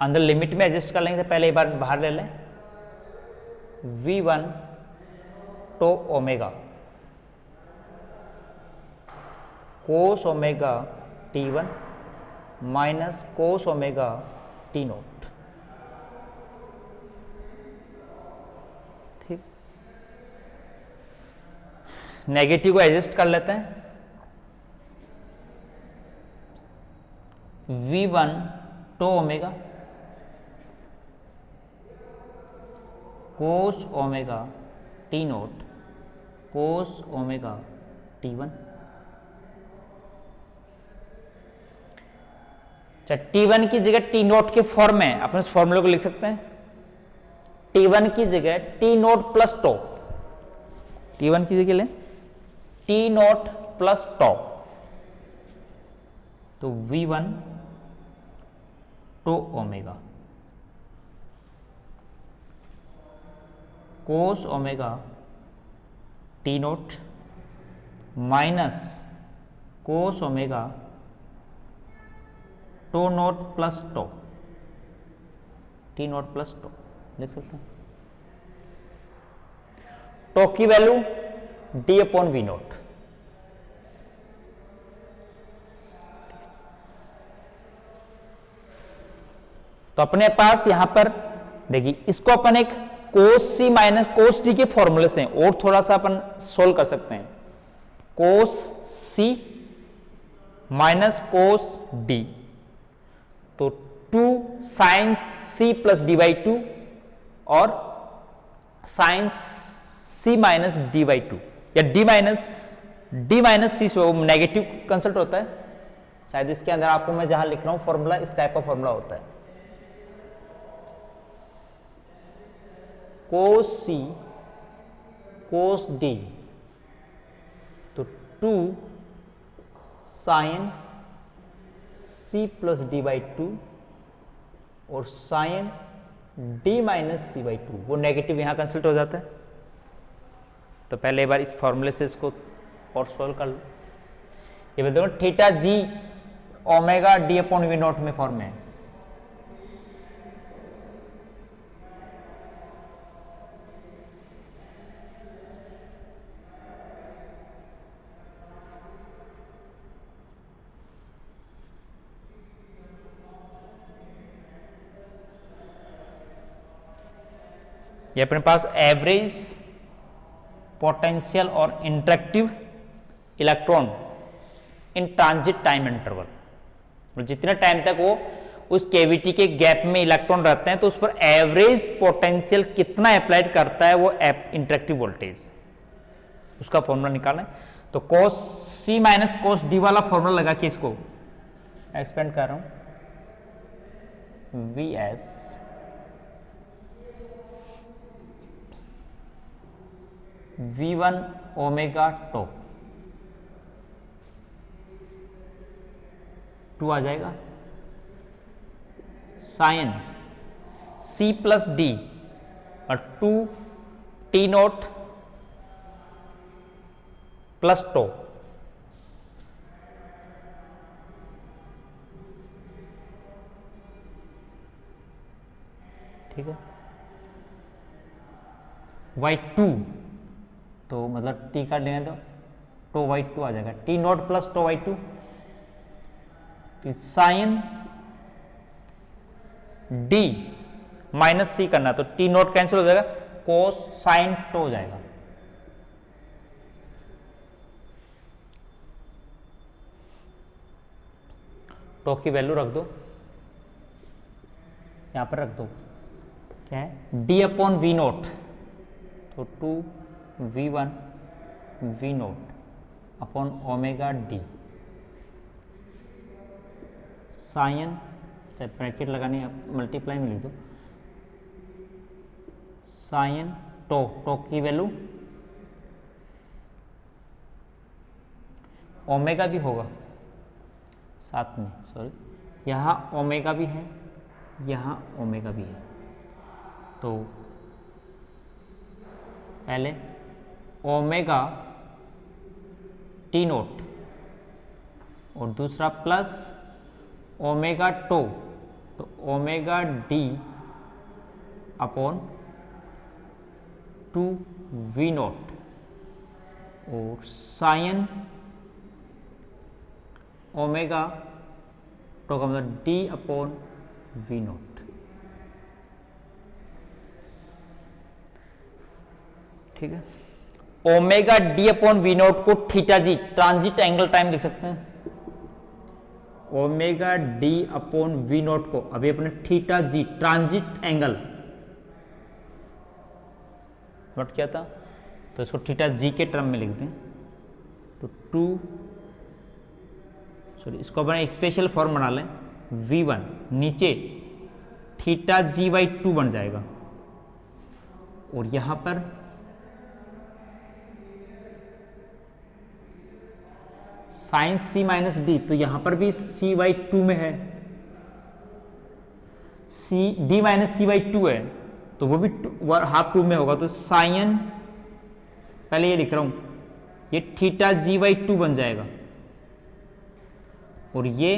अंदर लिमिट में एडजस्ट कर लेंगे, पहले एक बार बाहर ले लें, V1 tau omega cos omega T1 minus cos omega T naught. ठीक, नेगेटिव को एडजस्ट कर लेते हैं, V1 tau omega cos omega T naught cos omega T1। T1 की जगह टी नोट के फॉर्म में अपने इस फॉर्मूले को लिख सकते हैं, T1 की जगह T note plus to, T1 की जगह लें टी नोट प्लस टो, तो V1 tau omega cos omega T naught minus cos omega tau naught plus tau, t note plus tau लिख सकते हैं। टो की value d upon v naught, तो अपने पास यहां पर देखिए, इसको अपन एक कोस सी माइनस कोस डी के फॉर्मूले से और थोड़ा सा अपन सोल्व कर सकते हैं। कोस सी माइनस कोस डी, तो 2 sine c plus d by 2 और sine c minus d by 2, या डी माइनस सी से वो नेगेटिव कंसल्ट होता है शायद। इसके अंदर आपको मैं जहां लिख रहा हूं फॉर्मूला, इस टाइप का फॉर्मूला होता है। कोस सी कोस डी, तो 2 sine c plus d by 2 और sine D minus c by 2, वो नेगेटिव यहां कंसल्ट हो जाता है। तो पहले एक बार इस फॉर्मूले से इसको और सोल्व कर लो। ये देखो theta g omega d upon v naught में फॉर्म में है। ये अपने पास एवरेज पोटेंशियल और interactive electron in transit time interval, जितने टाइम तक वो उस कैविटी के गैप में इलेक्ट्रॉन रहते हैं तो उस पर एवरेज पोटेंशियल कितना अप्लाइड करता है वो इंटरेक्टिव वोल्टेज, उसका फॉर्मूला निकालना है। तो cos c minus cos d वाला फॉर्मूला लगा के इसको एक्सपेंड कर रहा हूं। V s V1 omega tau 2 आ जाएगा, साइन C प्लस डी और 2 टी नोट प्लस टो, ठीक है। Y2 तो मतलब टी का लेंगे तो टो वाई 2 आ जाएगा, T note plus tau Y 2, sine D minus C करना तो टी नोट कैंसिल हो जाएगा, कोस साइन टो हो जाएगा। टो की वैल्यू रख दो, यहां पर रख दो, क्या है डी अपॉन वी नोट, तो 2 V1 V naught upon omega d, sine चाहे ब्रैकेट लगानी है मल्टीप्लाई में लिख दो, साइन टो की वैल्यू ओमेगा भी होगा साथ में, सॉरी यहाँ ओमेगा भी है, यहाँ ओमेगा भी है। तो पहले ओमेगा टी नोट और दूसरा प्लस ओमेगा टो, तो omega d upon 2 v naught और साइन ओमेगा टो का मतलब डी अपॉन वी नोट, ठीक है। Omega d upon v naught को theta g transit angle time लिख सकते हैं। Omega d upon v naught को अभी अपने theta g transit angle note किया था, तो इसको थीटा जी के टर्म में लिख दें, तो 2 सॉरी इसको अपने एक स्पेशल फॉर्म बना लें, V1 नीचे थीटा जी बाई 2 बन जाएगा और यहां पर साइन सी माइनस डी, तो यहां पर भी सी बाई 2 में है, c d minus c by 2 है तो वो भी हाफ 2 में होगा, तो साइन पहले ये लिख रहा हूं, ये थीटा जी बाई 2 बन जाएगा और ये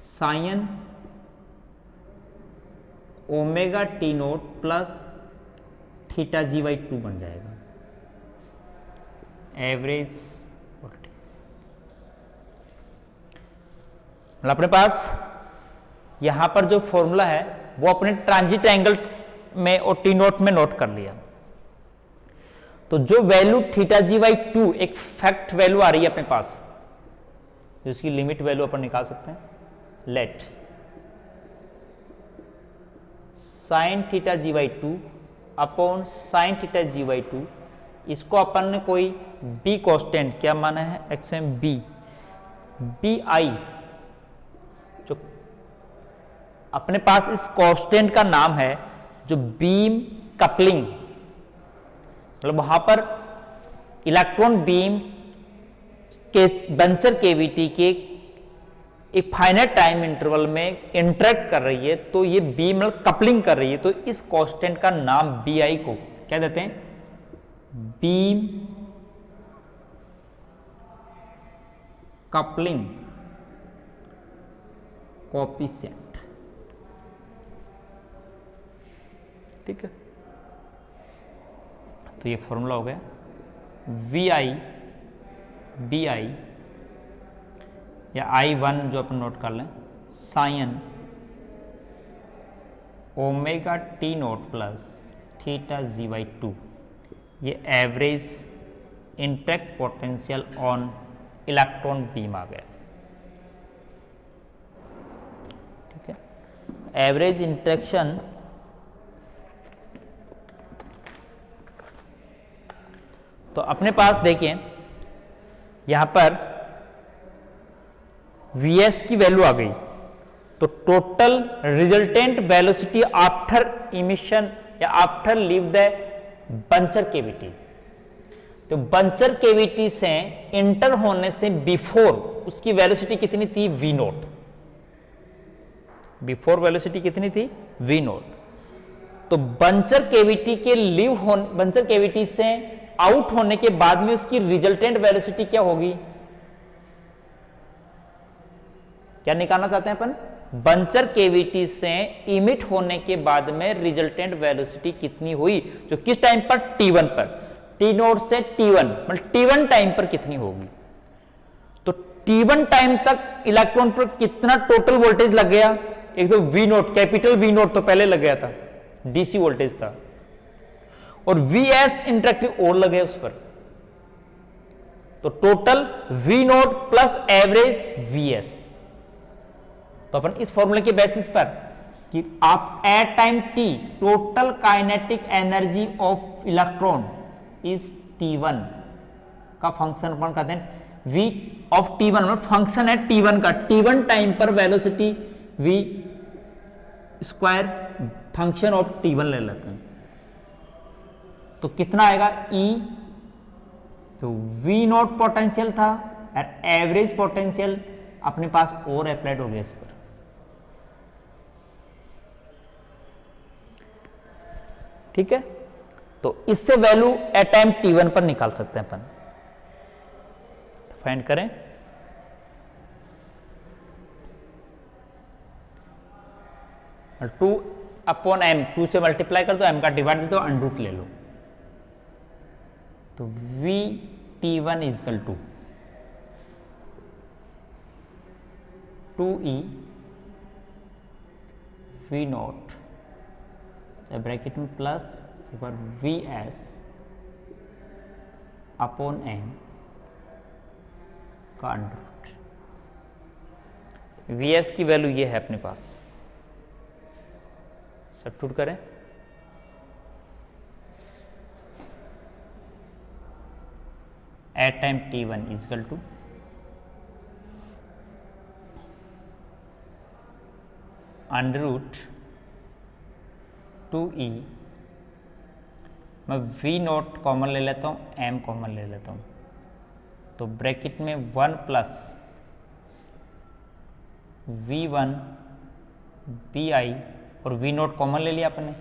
sine omega T note plus theta ji by 2 बन जाएगा एवरेज वोल्टेज। मतलब अपने पास यहां पर जो फॉर्मूला है वो अपने ट्रांजिट एंगल में और टी नोट में नोट कर लिया। तो जो वैल्यू थीटा जी बाई 2 एक फैक्ट वैल्यू आ रही है अपने पास, जिसकी लिमिट वैल्यू अपन निकाल सकते हैं, let sine theta ji by 2 upon sine theta ji by 2, इसको अपन ने कोई बी कॉन्स्टेंट क्या माना है, एक्स एम बी आई, जो अपने पास इस कांस्टेंट का नाम है जो बीम कपलिंग, मतलब वहां पर इलेक्ट्रॉन बीम के बंचर केविटी के एक फाइनाइट टाइम इंटरवल में इंटरेक्ट कर रही है, तो ये बीम मतलब कपलिंग कर रही है, तो इस कांस्टेंट का नाम बी आई को क्या देते हैं, बीम कपलिंग कोएफिशिएंट। ठीक है, तो ये फॉर्मूला हो गया वी आई बी आई या I1 जो अपन नोट कर लें, sine omega T note plus theta ji by 2, ये average interact potential on electron beam आ गया। ठीक है, एवरेज इंटरेक्शन तो अपने पास देखिए यहां पर Vs की वैल्यू आ गई, तो total resultant velocity after emission या after leave the buncher cavity, तो बंचर केविटी से इंटर होने से बिफोर उसकी वेलोसिटी कितनी थी, वी नोट, बिफोर वेलोसिटी कितनी थी, वी नोट। तो बंचर केविटी के लीव होने, बंचर केविटी से आउट होने के बाद में उसकी रिजल्टेंट वेलोसिटी क्या होगी, क्या निकालना चाहते हैं अपन, बंचर केविटी से इमिट होने के बाद में रिजल्टेंट वेलोसिटी कितनी हुई, जो किस टाइम पर, T1 पर, T नोट से T1 मतलब T1 टाइम पर कितनी होगी। तो T1 टाइम तक इलेक्ट्रॉन पर कितना टोटल वोल्टेज लग गया, एक तो v naught, capital we naught तो पहले लग गया था, डीसी वोल्टेज था, और Vs इंटरेक्टिव और लगे उस पर, तो total v naught plus average Vs। तो अपन इस फॉर्मूले के बेसिस पर कि आप at time t total kinetic energy of electron is T1 का फंक्शन अपन कहते हैं v ऑफ T1, मतलब फंक्शन है T1 का, T1 टाइम पर velocity v square function of T1 ले लेते हैं, तो कितना आएगा E, तो v नॉट पोटेंशियल था और एवरेज पोटेंशियल अपने पास और अप्लाइड हो गया इस पर। ठीक है, तो इससे वैल्यू एट टाइम T1 पर निकाल सकते हैं अपन, फाइंड करें, टू अपॉन एम, 2 से मल्टीप्लाई कर दो, m का डिवाइड दे दो, अंडरूट ले लो, तो v T1 equal to 2e v naught bracket में प्लस एक बार Vs अपॉन एम का अंडर रूट। Vs की वैल्यू ये है अपने पास, सब्स्टिट्यूट करें, at time T1 equal to under root 2e, मैं v नोट कॉमन ले लेता हूँ, m कॉमन ले लेता हूँ, तो ब्रैकेट में 1 प्लस v1 bi और v नोट कॉमन ले लिया अपने,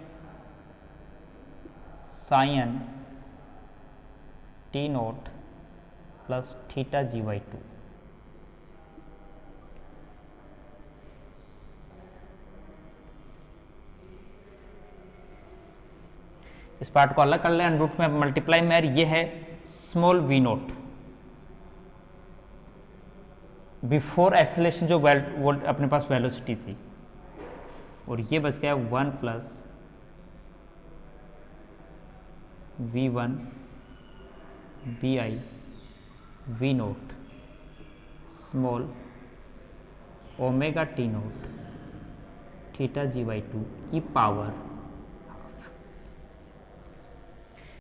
sine t naught plus theta ji by 2। इस पार्ट को अलग कर ले, अंडर रूट में मल्टीप्लाई में, ये है small v naught before acceleration, जो अपने पास वेलोसिटी थी, और ये बच गया 1 plus V1 VI V note small omega T note theta G/2 की पावर